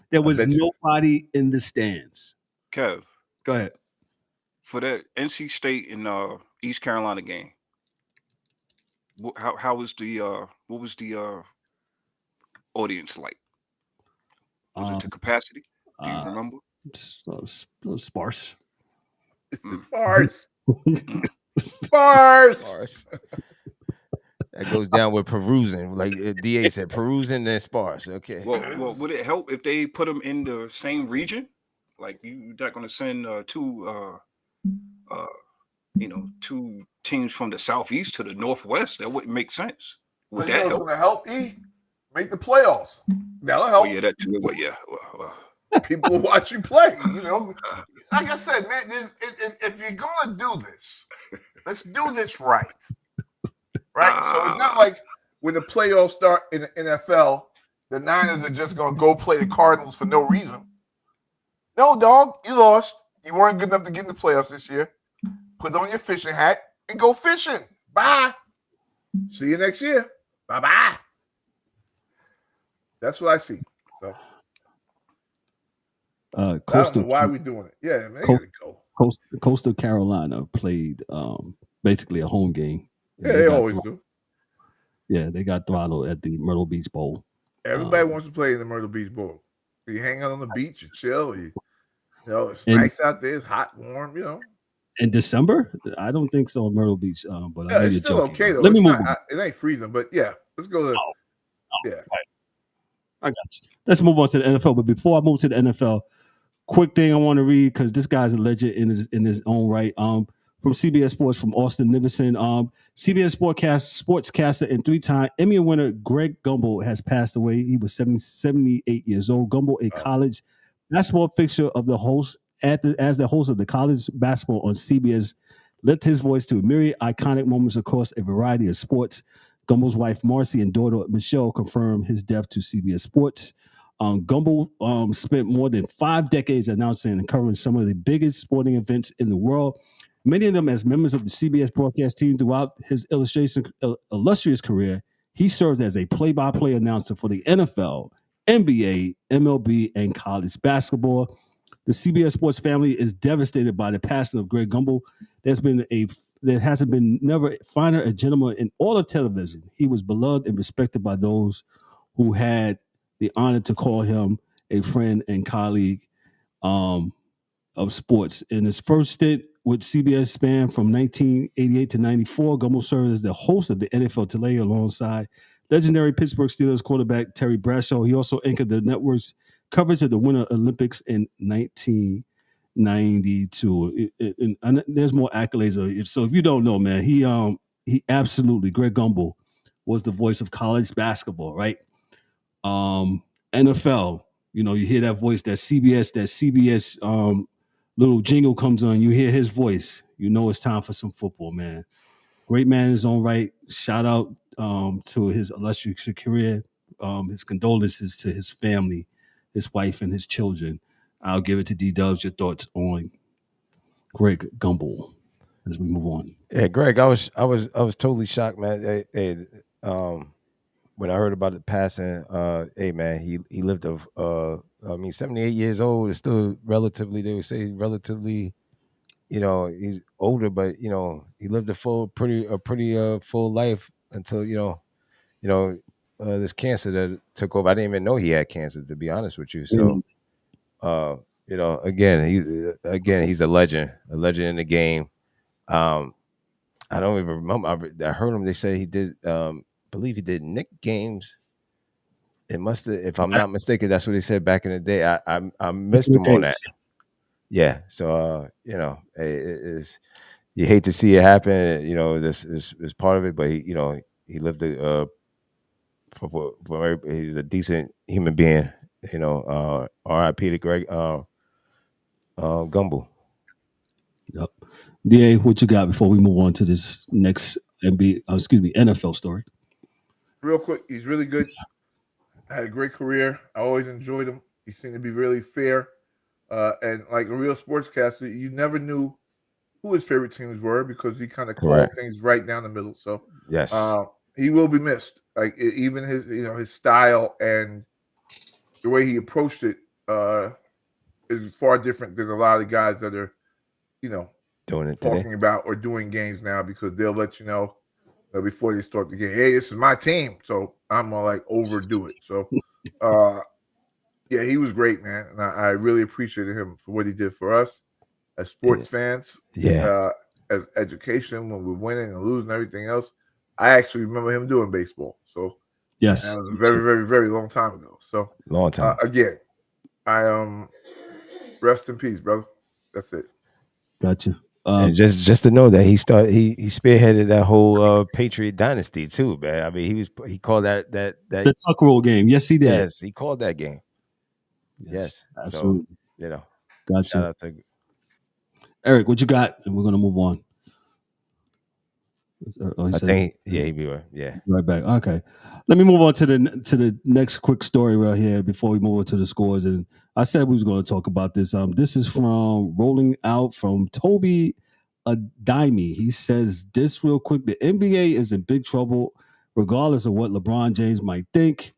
There was nobody in the stands. Kev. Go ahead. For that NC State and East Carolina game, how was what was the audience like? Was it to capacity? Do you remember? Sparse. Sparse. Sparse. That goes down with perusing, like DA said, perusing then sparse. Okay. Well, would it help if they put them in the same region? Like you're not going to send two teams from the southeast to the northwest. That wouldn't make sense. Would that help? Going to help make the playoffs. That'll help. Oh, yeah, that too. Well, yeah. People will watch you play. Like I said, man, if you're going to do this, let's do this right. Right? So it's not like when the playoffs start in the NFL, the Niners are just going to go play the Cardinals for no reason. No, dog, you lost. You weren't good enough to get in the playoffs this year. Put on your fishing hat and go fishing. Bye. See you next year. Bye-bye. That's what I see. So, I don't know why we doing it. Yeah, man, gotta go. Coastal Carolina played basically a home game. Yeah, they always do. Yeah, they got throttled at the Myrtle Beach Bowl. Everybody wants to play in the Myrtle Beach Bowl. You hang out on the beach, you chill. It's nice out there. It's hot, warm. In December, I don't think so in Myrtle Beach. But I know it's still joking. okay though. Let me move on. It ain't freezing, but yeah, let's go to. Yeah, right. I got you. Let's move on to the NFL. But before I move to the NFL, quick thing I want to read because this guy's a legend in his own right. From CBS Sports, from Austin Nicholson. CBS sportscaster and 3-time Emmy winner Greg Gumbel has passed away. He was 78 years old. Gumbel, a college basketball fixture of the host as the host of the college basketball on CBS, lent his voice to myriad iconic moments across a variety of sports. Gumbel's wife Marcy and daughter Michelle confirmed his death to CBS Sports. Gumbel spent more than 5 decades announcing and covering some of the biggest sporting events in the world, many of them as members of the CBS broadcast team. Throughout his illustrious career, he served as a play-by-play announcer for the NFL, NBA, MLB, and college basketball. The CBS Sports family is devastated by the passing of Greg Gumbel. There hasn't been never finer a gentleman in all of television. He was beloved and respected by those who had the honor to call him a friend and colleague of sports. In his first stint with CBS span from 1988 to 94, Gumbel served as the host of the NFL Today alongside legendary Pittsburgh Steelers quarterback Terry Bradshaw. He also anchored the network's coverage of the Winter Olympics in 1992. And there's more accolades. So if you don't know, man, he absolutely, Greg Gumbel was the voice of college basketball, right? NFL, you hear that voice, that CBS little jingle comes on, you hear his voice, it's time for some football, man. Great man in his own right. Shout out to his illustrious career. His condolences to his family, his wife, and his children. I'll give it to D-Dubs. Your thoughts on Greg Gumbel as we move on. Yeah, Greg, I was totally shocked, man. When I heard about the passing, hey man, he lived 78 years old is still relatively, they would say relatively, he's older, but he lived a pretty full life until this cancer that took over. I didn't even know he had cancer, to be honest with you. So again, he's a legend in the game. I don't even remember. I heard him. They say he did. Believe he did Nick games. It must have, if I'm not mistaken, that's what he said back in the day. I missed him on that. Yeah. So it is. You hate to see it happen. This is part of it, but he lived he's a decent human being. R.I.P. to Greg Gumbel. Yep. DA, what you got before we move on to this next NFL story? Real quick, he's really good. Had a great career. I always enjoyed him. He seemed to be really fair. And like a real sportscaster, you never knew who his favorite teams were because he kind of called things right down the middle. So yes, he will be missed. Like even his style and the way he approached it is far different than a lot of the guys that are, doing it talking today about or doing games now, because they'll let you know before they start the game, hey, this is my team, so I'm gonna like overdo it. So yeah, he was great, man, and I really appreciated him for what he did for us as sports fans. Yeah, as education when we're winning and losing everything else. I actually remember him doing baseball. So Yes, that was a very, very, very long time ago. So Long time. again, I rest in peace, brother. That's it. gotcha. And just to know that he spearheaded that whole Patriot dynasty too, man. I mean, he called that the tuck roll game. Yes, he did. yes, he called that game. Yes, absolutely. So Gotcha. shout out to Eric. What you got? And we're gonna move on. Oh, I think he be right. Yeah, right back. Okay, let me move on to the next quick story right here before we move on to the scores. And I said we was going to talk about this. This is from Rolling Out from Toby Adimi. He says this real quick: the NBA is in big trouble, regardless of what LeBron James might think.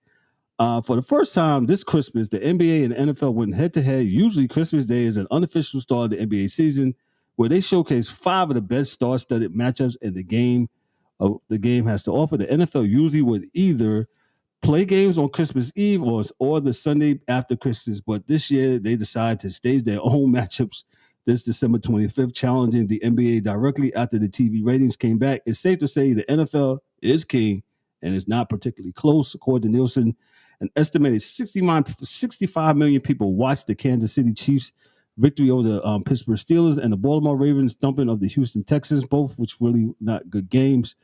For the first time this Christmas, the NBA and the NFL went head to head. Usually, Christmas Day is an unofficial start of the NBA season, where they showcase 5 of the best star-studded matchups in the game has to offer. The NFL usually would either play games on Christmas Eve or the Sunday after Christmas, but this year they decided to stage their own matchups this December 25th, challenging the NBA directly after the TV ratings came back. It's safe to say the NFL is king and is not particularly close. According to Nielsen, an estimated 65 million people watched the Kansas City Chiefs victory over the Pittsburgh Steelers and the Baltimore Ravens thumping of the Houston Texans, both which really not good games.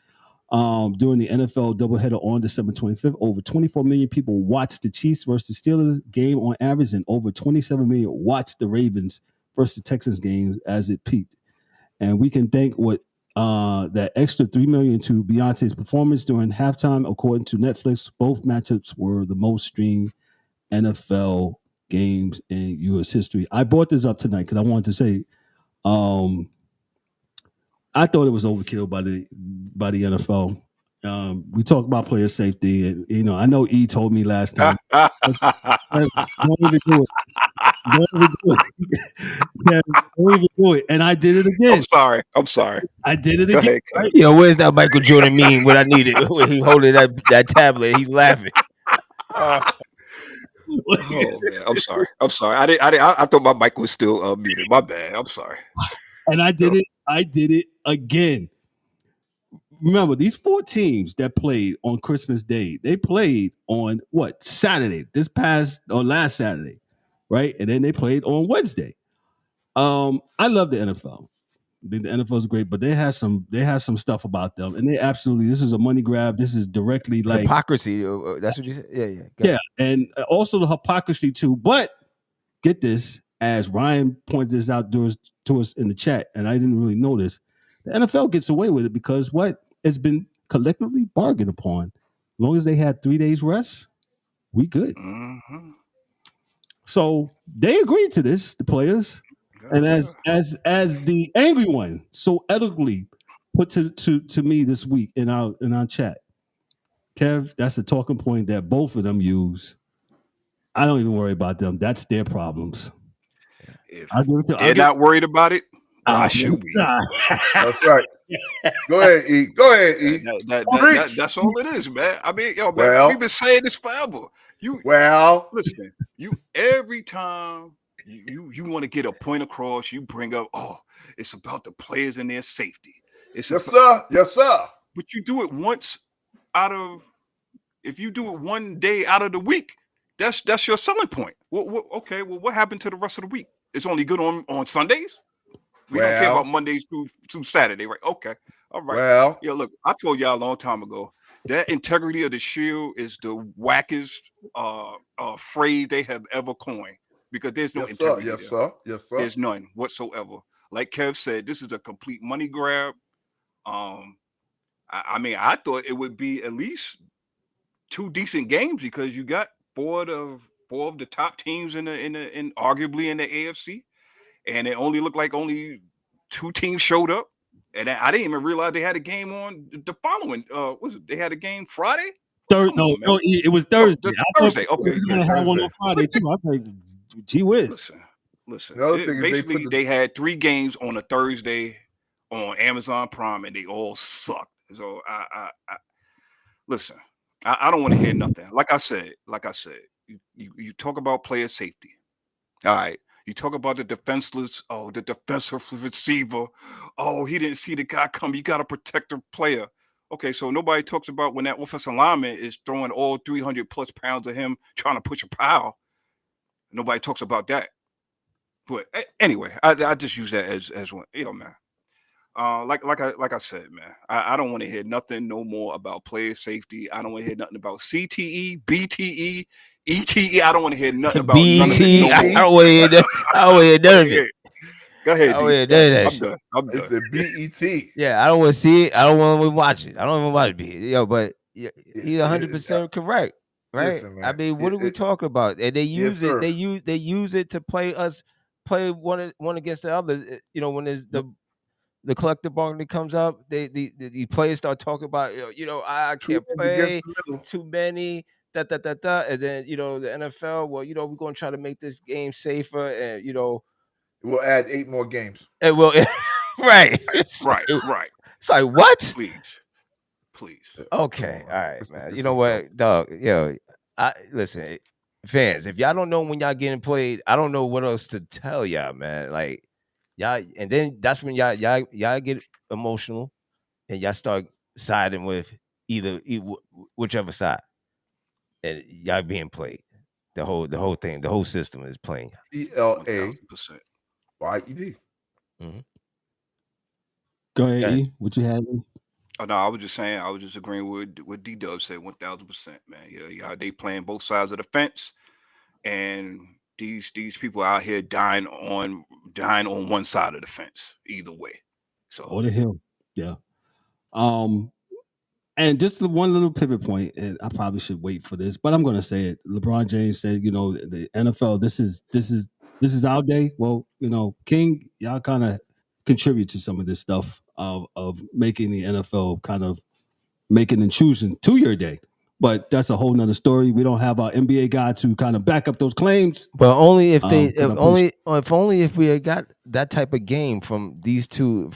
During the NFL doubleheader on December 25th, over 24 million people watched the Chiefs versus Steelers game on average, and over 27 million watched the Ravens versus Texans game as it peaked. And we can thank what that extra 3 million to Beyonce's performance during halftime. According to Netflix, both matchups were the most streamed NFL games in U.S. history. I brought this up tonight because I wanted to say, I thought it was overkill by the NFL. We talked about player safety, and I know E told me last time. Don't even do it. Don't even do it. Yeah, don't even do it. And I did it again. I'm sorry. I did it again. Right? Yo, where's that Michael Jordan meme when I need it? When he holding that tablet, he's laughing. Oh man, I'm sorry. I thought my mic was still muted. My bad. I'm sorry. And I did it. I did it again. Remember, these 4 teams that played on Christmas Day, they played on Saturday, last Saturday, right? And then they played on Wednesday. I love the NFL. The NFL is great, but they have some stuff about them, and this is a money grab. This is directly like hypocrisy. That's what you said. Yeah, and also the hypocrisy too. But get this, as Ryan pointed this out to us in the chat, and I didn't really notice, the NFL gets away with it because what has been collectively bargained upon. As long as they had 3 days rest, we good. Mm-hmm. So they agreed to this, the players. And as the angry one so eloquently put to me this week in our chat, Kev, that's a talking point that both of them use. I don't even worry about them. That's their problems. If they're not worried about it, why should we? That's right. Go ahead, E. That's all it is, man. I mean, man, we've been saying this forever. Listen, every time you want to get a point across, you bring up, it's about the players and their safety. Yes, sir. But you do it if you do it one day out of the week, that's your selling point. Okay, what happened to the rest of the week? It's only good on Sundays? We don't care about Mondays through Saturday, right? Okay. All right. Look, I told y'all a long time ago, that integrity of the shield is the wackest phrase they have ever coined. Because there's no integrity. Yes, sir. There's none whatsoever. Like Kev said, this is a complete money grab. I mean, I thought it would be at least 2 decent games because you got four of the top teams in arguably in the AFC, and it only looked like only 2 teams showed up. And I didn't even realize they had a game on the following. They had a game Friday? No, it was Thursday. Thursday. Okay. Gonna have one on Friday too. I was like, gee whiz. Listen. Basically, they had 3 games on a Thursday on Amazon Prime, and they all sucked. So I listen. I don't want to hear nothing. Like I said, you talk about player safety. All right, You talk about the defenseless, the defensive receiver. Oh, he didn't see the guy come. You got to protect the player. Okay, so nobody talks about when that offensive lineman is throwing all 300 plus pounds of him trying to push a pile. Nobody talks about that. But anyway, I just use that as one, man. Like I said, man, I don't want to hear nothing no more about player safety. I don't want to hear nothing about CTE, BTE, ETE. I don't want to hear nothing about none of it no more. I don't want to hear that. I don't want to hear none of it. Go ahead, I don't want to hear none of that. I'm done. It's a BET. Yeah, I don't want to see it. I don't want to watch it. I don't even watch it. But he's 100% correct, right? Listen, I mean, what are we talking about? And they use it. They use it to play one against the other. When there's the collective bargaining comes up, the players start talking about, I can't play too many, and then the NFL, well, we're going to try to make this game safer, and we'll add 8 more games. It will, right. Right. It's like, what? Please. Okay, all right, man. You know what, dog? Listen, fans. If y'all don't know when y'all getting played, I don't know what else to tell y'all, man. Like y'all, and then that's when y'all get emotional, and y'all start siding with either whichever side, and y'all being played. The whole thing, the whole system is playing. ELAYED. Mm-hmm. Go ahead, E. What you had? Oh no, I was just saying. I was just agreeing with what D-Dub said. 1,000%, man. Yeah. They playing both sides of the fence, and these people out here dying on one side of the fence. Either way. So or the hill, yeah. And just one little pivot point, and I probably should wait for this, but I'm going to say it. LeBron James said, the NFL, this is our day. Well, King, y'all kind of contribute to some of this stuff of making the NFL kind of making and choosing to your day. But that's a whole nother story. We don't have our NBA guy to kind of back up those claims. But only if if we had got that type of game from these two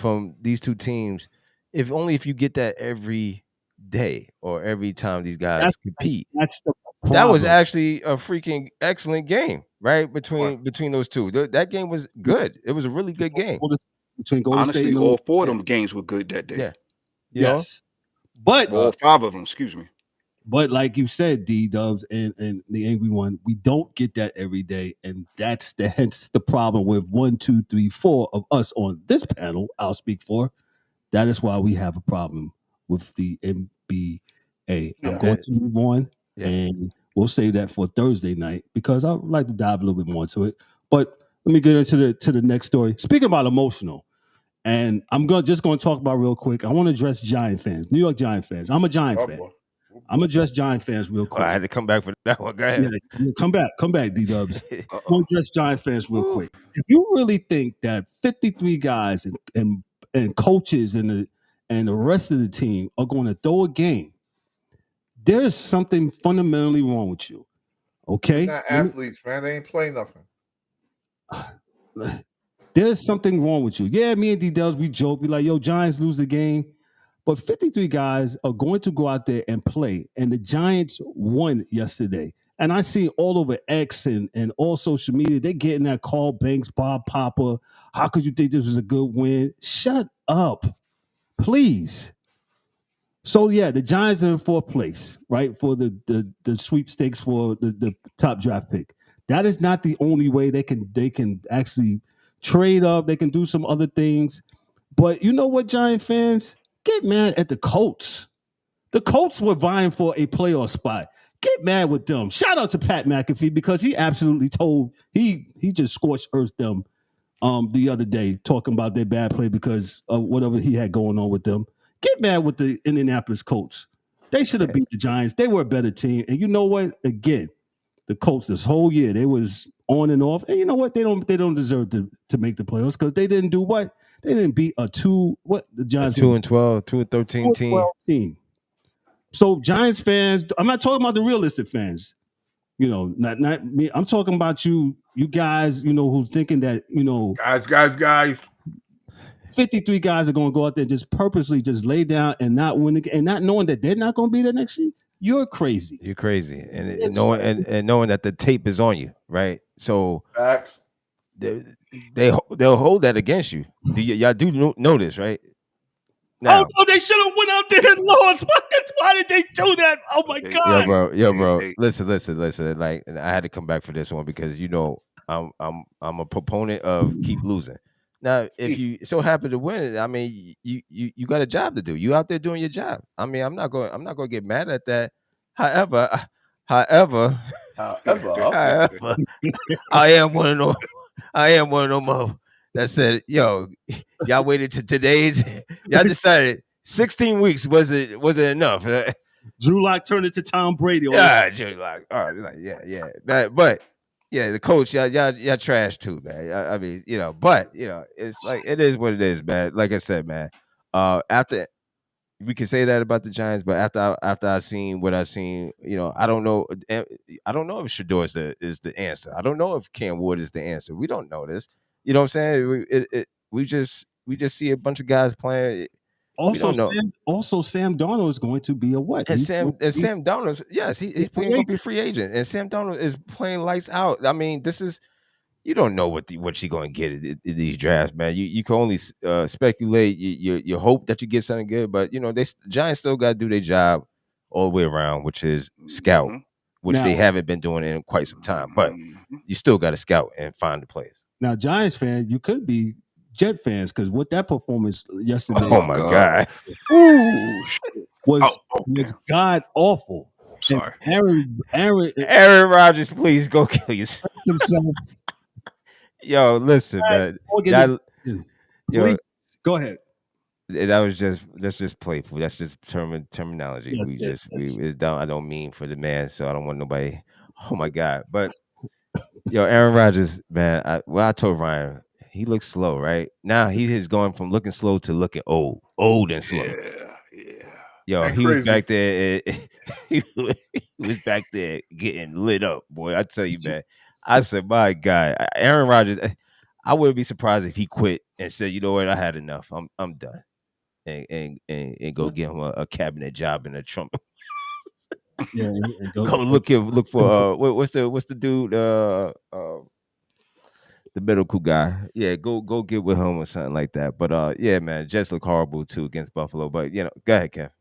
teams, if you get that every day or every time these guys compete. That's the problem. That was actually a freaking excellent game, right? Between those two. That game was good. It was a really good game. Between Golden honestly, State and all 4 of them games were good that day. Yeah. Yes. But all 5 of them, excuse me. But like you said, D-Dubs and the Angry One, we don't get that every day. And hence the problem with 1, 2, 3, 4 of us on this panel, I'll speak for. That is why we have a problem with the NBA. I'm going to move on, and we'll save that for Thursday night because I'd like to dive a little bit more into it. But let me get into the next story. Speaking about emotional, and I'm just going to talk about real quick. I want to address Giant fans, New York Giant fans. I'm a Giant fan. Boy. I'm going to address Giant fans real quick. I had to come back for that one. Go ahead. Yeah, come back, D-Dubs. I'm going to address Giant fans real quick. If you really think that 53 guys and coaches and the rest of the team are going to throw a game, there is something fundamentally wrong with you. Okay? They're not athletes, man. They ain't playing nothing. There's something wrong with you. Yeah, me and D-Dubs, we joke. We like, yo, Giants lose the game. But 53 guys are going to go out there and play. And the Giants won yesterday. And I see all over X and all social media, they're getting that call, Banks, Bob Popper. How could you think this was a good win? Shut up, please. So, yeah, the Giants are in 4th place, right, for the sweepstakes for the top draft pick. That is not the only way they can actually trade up. They can do some other things. But you know what, Giant fans? Get mad at the Colts. The Colts were vying for a playoff spot. Get mad with them. Shout out to Pat McAfee because he absolutely he just scorched earth them the other day talking about their bad play because of whatever he had going on with them. Get mad with the Indianapolis Colts. They should have beat the Giants. They were a better team. And you know what? Again, the Colts this whole year, they was on and off. And you know what? They don't deserve to make the playoffs because they didn't do what? They didn't beat the Giants 2-12, 2-13 team. So Giants fans, I'm not talking about the realistic fans. Not me. I'm talking about you guys, who's thinking that, Guys. 53 guys are going to go out there and just purposely just lay down and not win and not knowing that they're not going to be there next year. You're crazy. You're crazy. And knowing that the tape is on you, right? So Facts. they'll hold that against you. Y'all do know this, right? Now, no, they should have went out there and lost. Why did they do that? Oh my God! Yo, bro. Listen. Like, and I had to come back for this one because I'm a proponent of keep losing. Now, if you so happen to win, I mean, you got a job to do. You out there doing your job. I mean, I'm not going to get mad at that. However, I am one of them that said, yo, y'all waited to today's. Y'all decided 16 weeks wasn't enough. Drew Lock turned it to Tom Brady. Drew Lock. All right, yeah. But yeah, the coach, y'all trash too, man. I mean, but it's like it is what it is, man. Like I said, man. After we can say that about the Giants, but after I seen what I seen, I don't know. I don't know if Shador is the answer. I don't know if Cam Ward is the answer. We don't know this. You know what I'm saying? We just see a bunch of guys playing. Also, Sam Darnold is going to be a what? And Sam Darnold, yes, he's playing going to be a free agent, and Sam Darnold is playing lights out. I mean, this is you don't know what she's going to get in these drafts, man. You can only speculate. You hope that you get something good, but the Giants still got to do their job all the way around, which is scout, which they haven't been doing in quite some time. But you still got to scout and find the players. Now, Giants fans, you could be Jet fans because with that performance yesterday, oh my God, was god awful. Sorry, Aaron Rodgers, please go kill yourself. Yo, listen, man. Go ahead. That's just playful. That's just terminology. Yes, I don't mean for the man, so I don't want nobody. Oh my God, but Aaron Rodgers, man. I told Ryan. He looks slow, right? Now he is going from looking slow to looking old and slow. Yeah. Yo, and he crazy. was back there. He was back there getting lit up, boy. I tell you, man. I said, my God, Aaron Rodgers. I wouldn't be surprised if he quit and said, you know what, I had enough. I'm done, and go get him a cabinet job in a Trump. Yeah, and go look for what's the dude the medical guy. Yeah, go get with him or something like that. But yeah, man, Jets look horrible too against Buffalo. But go ahead, Kev.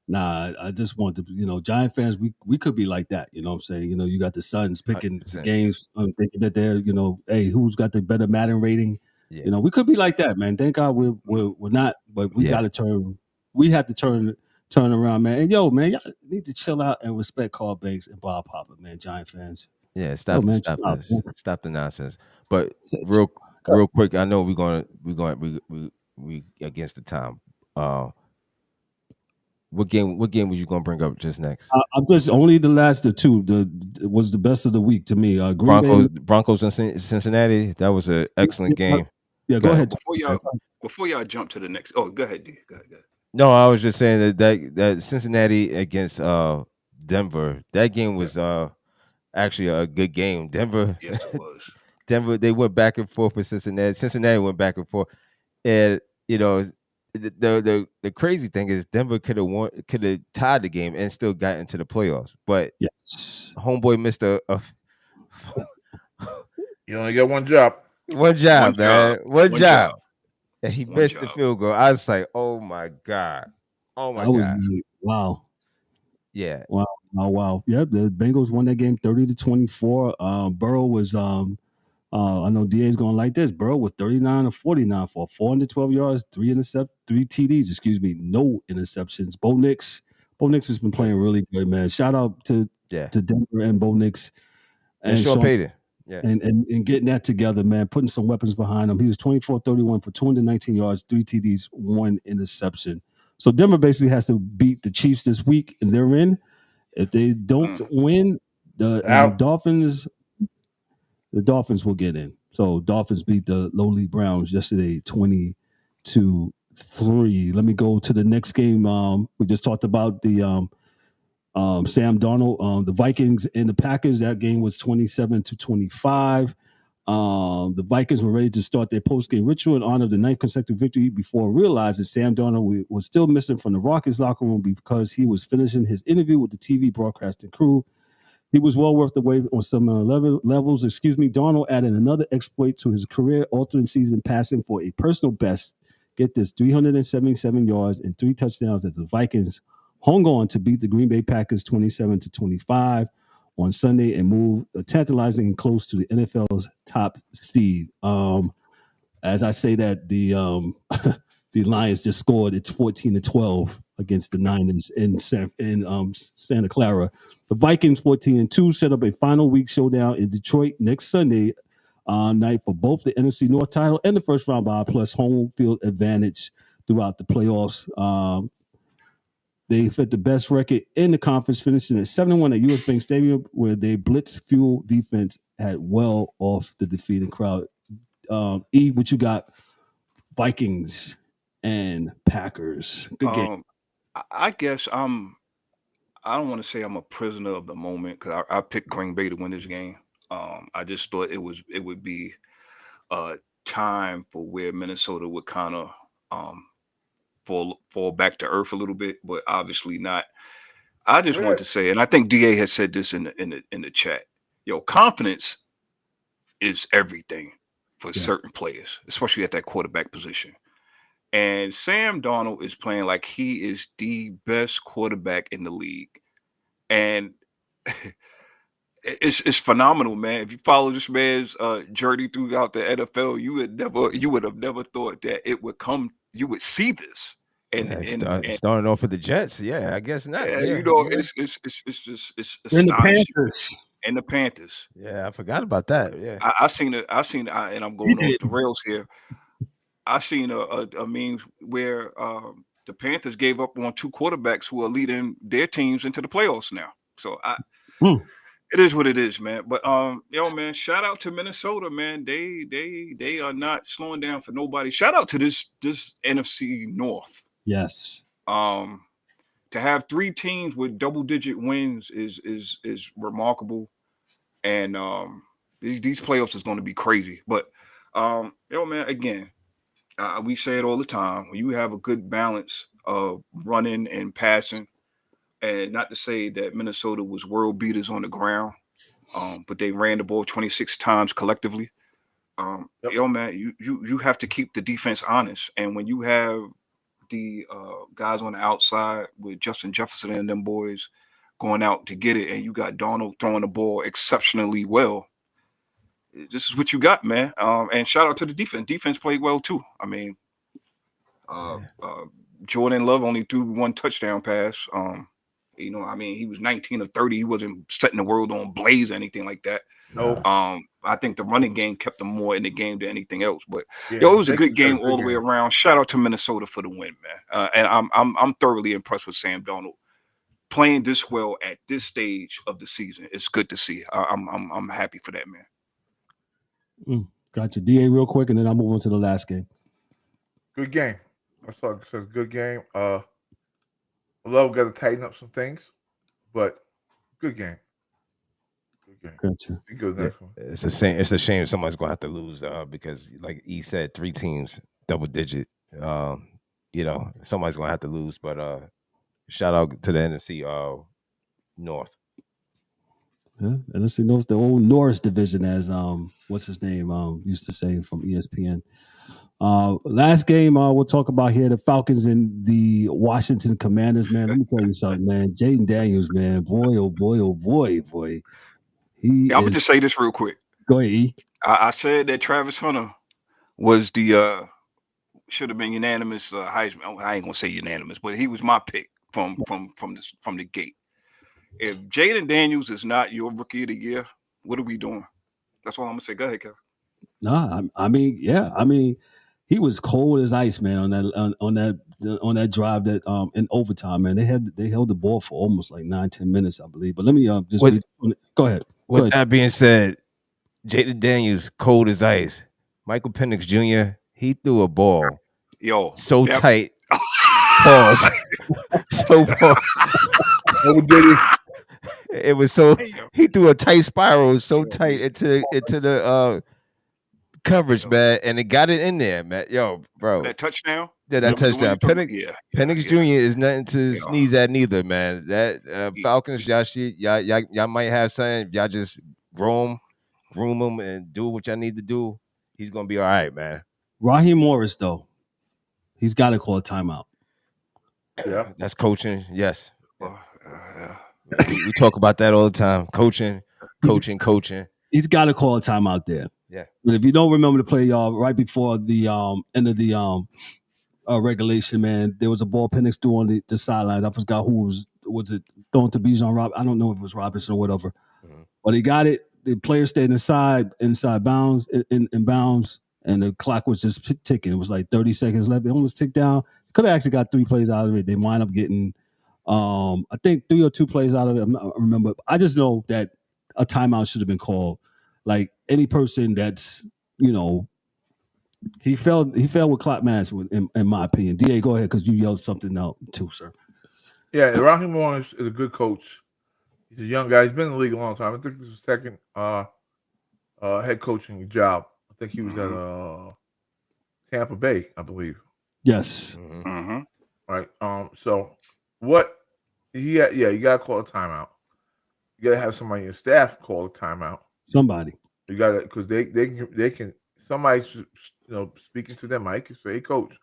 Nah, I just want to, Giant fans, we could be like that. You know what I'm saying? You got the Suns picking 100%. Games, thinking that they're, hey, who's got the better Madden rating? Yeah. We could be like that, man. Thank God we're not, but we got to turn. We have to turn around, man. And man, y'all need to chill out and respect Carl Banks and Bob Papa, man. Giant fans. Yeah, stop the nonsense. But real quick, I know we against the time. What game was you gonna bring up just next? I'm just only the last two. Was the best of the week to me. Broncos and Cincinnati. That was an excellent game. Yeah, go ahead. Before y'all jump to the next. Oh, go ahead, D. Go ahead. No, I was just saying that Cincinnati against Denver. That game was actually a good game. Denver. Yes, it was. Denver. They went back and forth with Cincinnati. Cincinnati went back and forth, and the crazy thing is Denver could have tied the game and still got into the playoffs. But yes, homeboy missed a You only got one job. One job. And he missed the field goal. I was like, oh my God. Wow. Yeah. Wow. Yep. The Bengals won that game 30-24. Burrow was I know DA's going like this. Burrow was 39 of 49 for 412 yards, 3 TDs, no interceptions. Bo Nix has been playing really good, man. Shout out to Denver and Bo Nix and Sean Payton. Yeah. And getting that together, man, putting some weapons behind him. He was 24-31 for 219 yards, 3 TDs, 1 interception. So Denver basically has to beat the Chiefs this week, and they're in. If they don't win, the Dolphins will get in. So Dolphins beat the lowly Browns yesterday, 20-3. Let me go to the next game. We just talked about the Sam Darnold, the Vikings and the Packers. That game was 27-25. The Vikings were ready to start their post-game ritual in honor of the 9th consecutive victory before realizing Sam Darnold was still missing from the Rockets locker room because he was finishing his interview with the TV broadcasting crew. He was well worth the wait on some levels. Darnold added another exploit to his career-altering season, passing for a personal best. Get this, 377 yards and 3 touchdowns as the Vikings hung on to beat the Green Bay Packers 27-25 on Sunday and move tantalizing close to the NFL's top seed. As I say that, the the Lions just scored. It's 14-12 against the Niners in Santa Clara. The Vikings 14-2 set up a final week showdown in Detroit next Sunday night for both the NFC North title and the first round bye, plus home field advantage throughout the playoffs. They fit the best record in the conference, finishing at 7-1 at US Bank Stadium, where their blitz fuel defense had well off the defeating crowd. E, what you got? Vikings and Packers. Good game. I guess I don't want to say I'm a prisoner of the moment because I picked Green Bay to win this game. I just thought it would be time for where Minnesota would kind of fall back to earth a little bit, but obviously not. I just want to say, and I think DA has said this in the chat. Yo, confidence is everything for certain players, especially at that quarterback position. And Sam Darnold is playing like he is the best quarterback in the league, and it's phenomenal, man. If you follow this man's journey throughout the NFL, you would have never thought that it would come. You would see this. And starting off with the Jets, I guess not. It's in the Panthers. And the Panthers. Yeah, I forgot about that. Yeah, I seen it, and I'm going off the rails here. I seen a meme where the Panthers gave up on 2 quarterbacks who are leading their teams into the playoffs now. So it is what it is, man. But man, shout out to Minnesota, man. They are not slowing down for nobody. Shout out to this NFC North. Yes. To have 3 teams with double-digit wins is remarkable, and these playoffs is going to be crazy. But man, again, we say it all the time. When you have a good balance of running and passing, and not to say that Minnesota was world beaters on the ground, but they ran the ball 26 times collectively. Man, you have to keep the defense honest, and when you have the guys on the outside with Justin Jefferson and them boys going out to get it, and you got Darnold throwing the ball exceptionally well, this is what you got, man. And shout out to the defense. Defense played well too. I mean, Jordan Love only threw 1 touchdown pass. He was 19 of 30. He wasn't setting the world on blaze or anything like that. No. I think the running game kept them more in the game than anything else. But it was a good game all the way around. Shout out to Minnesota for the win, man. And I'm thoroughly impressed with Sam Darnold playing this well at this stage of the season. It's good to see. I'm happy for that, man. Gotcha. DA real quick, and then I'll move on to the last game. Good game. I saw it says good game. Love got to tighten up some things, but good game. Good game. Gotcha. Be good next one. It's a shame somebody's gonna have to lose because, like E said, 3 teams double digit. Somebody's gonna have to lose. But shout out to the NFC North. Yeah, NFC North, the old Norris division, as what's his name used to say from ESPN. Last game we'll talk about here, the Falcons and the Washington Commanders, man. Let me tell you something, man. Jaden Daniels, man, boy. I'm gonna just say this real quick. Go ahead, E. I said that Travis Hunter was the should have been unanimous Heisman. I ain't gonna say unanimous, but he was my pick from the gate. If Jaden Daniels is not your rookie of the year, what are we doing? That's all I'm gonna say. Go ahead, Kev. Nah, I mean, he was cold as ice, man. On that drive that in overtime, man. They held the ball for almost like 9-10 minutes, I believe. But let me just go ahead. With that being said, Jaden Daniels cold as ice. Michael Penix Jr. he threw a ball, tight. Pause. So pause. Oh, did he? It was so he threw a tight spiral so tight into the coverage, man, and it got it in there, man. Yo, bro. That touchdown? that touchdown. Penix Jr. is nothing to sneeze at neither, man. That Falcons, y'all might have something. Y'all just groom him and do what y'all need to do. He's gonna be all right, man. Raheem Morris, though, he's got to call a timeout. Yeah, that's coaching. Yes, we talk about that all the time. Coaching. He's got to call a timeout there. Yeah. But if you don't remember the play, y'all, right before the end of the regulation, man, there was a ball Penix threw on the sideline. I forgot who was it thrown to Bijan Rob. I don't know if it was Robinson or whatever, but he got it. The player stayed inside bounds, in bounds, and the clock was just ticking. It was like 30 seconds left. It almost ticked down. Could have actually got 3 plays out of it. They wind up getting, I think 3 or 2 plays out of it. I remember. I just know that a timeout should have been called. Like any person that's, he fell with clock match, in my opinion. DA, go ahead, because you yelled something out too, sir. Yeah, Raheem Morris is a good coach. He's a young guy. He's been in the league a long time. I think this is his second head coaching job. I think he was at Tampa Bay, I believe. Yes. Mm-hmm. Right. So what? You got to call a timeout. You got to have somebody in your staff call a timeout. Somebody. You got to, because they can. Somebody should, speaking to their mic and say, "Hey, coach,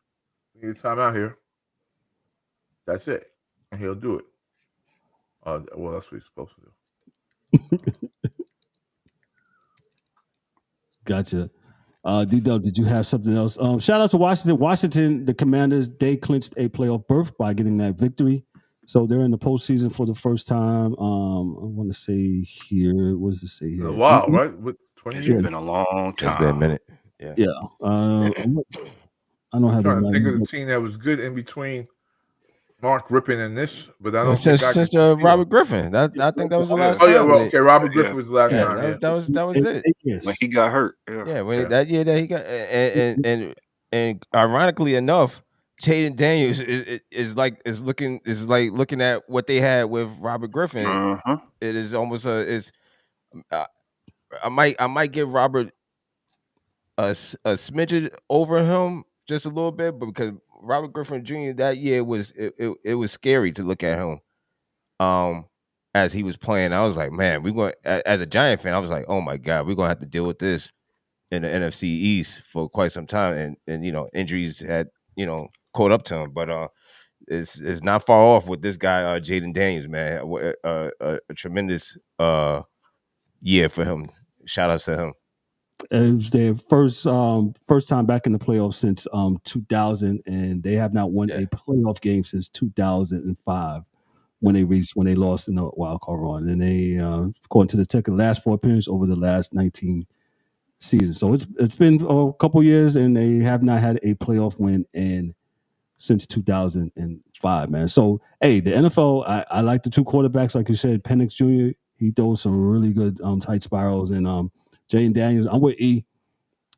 we need a timeout here." That's it, and he'll do it. Well, that's what he's supposed to do. Gotcha. D-Dub, did you have something else? Shout out to Washington. Washington, the Commanders, they clinched a playoff berth by getting that victory. So they're in the postseason for the first time. I want to say here, what does it say here? Wow, right? 20 years? It's been a long time. It's been a minute. Yeah. I don't have. I'm trying to think of the team that was good in between Mark Rippon and this, but I don't since Robert Griffin. I think that was the last time. Oh yeah, well, okay. Robert Griffin was the last time. That was it. When he got hurt. That year that he got, and ironically enough, Jaden Daniels is like looking at what they had with Robert Griffin. Uh-huh. It is almost I might give Robert a smidgen over him just a little bit, but because Robert Griffin Jr. that year it was scary to look at him as he was playing. I was like, man, as a Giant fan, I was like, oh my God, we're gonna have to deal with this in the NFC East for quite some time, and injuries had caught up to him, but it's not far off with this guy Jaden Daniels, man. A tremendous year for him. Shout outs to him. It was their first time back in the playoffs since 2000, and they have not won a playoff game since 2005 when they lost in the wild card run. And they, according to the Tech, the last 4 appearances over the last 19 seasons. So it's been a couple years, and they have not had a playoff win since 2005, man. So hey, the NFL, I like the 2 quarterbacks, like you said, Penix Jr. He throws some really good tight spirals, and Jaden Daniels, I'm with E.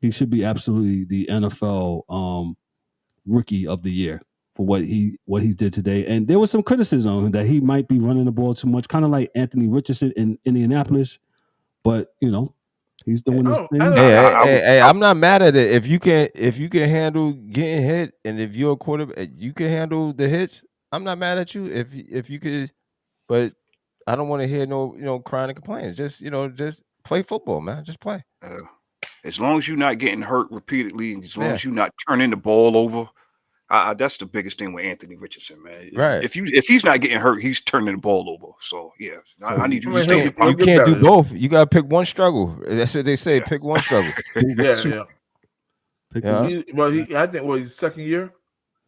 He should be absolutely the NFL rookie of the year for what he did today. And there was some criticism that he might be running the ball too much, kind of like Anthony Richardson in Indianapolis. But he's doing his thing. Hey, I'm not mad at it. If you can handle getting hit, and if you're a quarterback, you can handle the hits. I'm not mad at you if you could, but I don't want to hear no crying and complaining. Just play football, man. Just play. As long as you're not getting hurt repeatedly, and as long as you're not turning the ball over, that's the biggest thing with Anthony Richardson, man. Right. If he's not getting hurt, he's turning the ball over. So yeah, I need you to stay. You can't do both. You gotta pick one struggle. That's what they say. Pick one struggle. Yeah. I think his second year.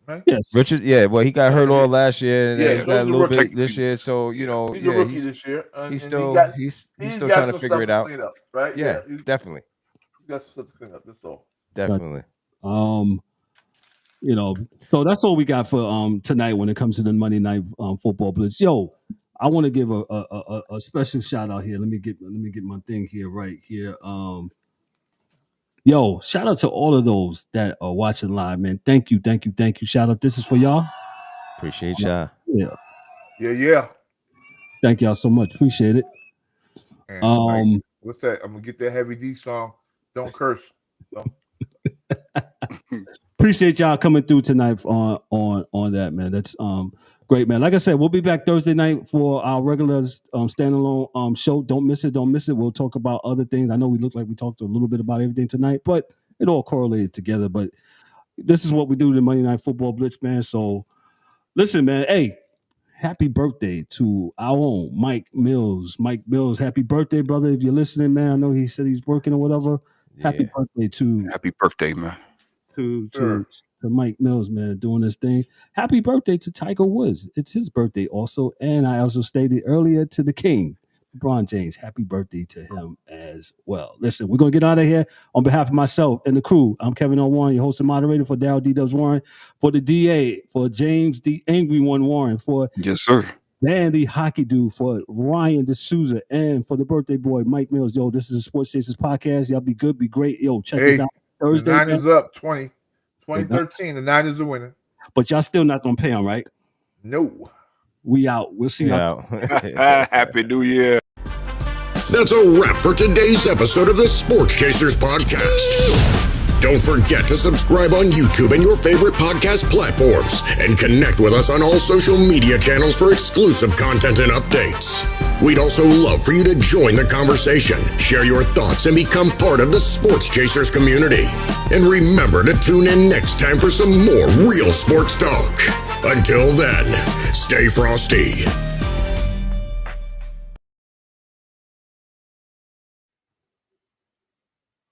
Right? Yes, Richard. Yeah, well, he got hurt all last year, and he's got a little bit this year. So he's a rookie this year. He's still trying to figure it out. Up, right? Yeah, definitely. He got some stuff to clean up. That's all. Definitely. So that's all we got for tonight when it comes to the Monday Night Football Blitz. Yo, I want to give a special shout out here. Let me get my thing here right here. Yo, shout out to all of those that are watching live, man. Thank you. Shout out. This is for y'all. Appreciate y'all. Yeah. Thank y'all so much. Appreciate it. What's that? I'm gonna get that Heavy D song. Don't curse. So. Appreciate y'all coming through tonight on that, man. That's great, man. Like I said, we'll be back Thursday night for our regular standalone show. Don't miss it. We'll talk about other things. I know we look like we talked a little bit about everything tonight, but it all correlated together. But this is what we do, the Monday Night Football Blitz, man. So listen, man. Hey, happy birthday to our own Mike Mills. Mike Mills, happy birthday, brother. If you're listening, man, I know he said he's working or whatever. Happy birthday to Happy birthday, man. To Mike Mills, man, doing this thing. Happy birthday to Tiger Woods. It's his birthday also. And I also stated earlier to the King, LeBron James. Happy birthday to him as well. Listen, we're going to get out of here. On behalf of myself and the crew, I'm Kevin O. Warren, your host and moderator, for Darryl D. Dubs Warren, for the DA, for James the Angry One Warren, for yes, sir. Dan the Hockey Dude, for Ryan D'Souza, and for the birthday boy, Mike Mills. Yo, this is a Sports Stations podcast. Y'all be good, be great. Yo, check this out. Thursday, the Niners up 2013. The Niners are winning. But y'all still not gonna pay them, right? No. We out. We'll see y'all. Happy New Year. That's a wrap for today's episode of the Sports Chasers podcast. Don't forget to subscribe on YouTube and your favorite podcast platforms, and connect with us on all social media channels for exclusive content and updates. We'd also love for you to join the conversation, share your thoughts, and become part of the Sports Chasers community. And remember to tune in next time for some more real sports talk. Until then, stay frosty.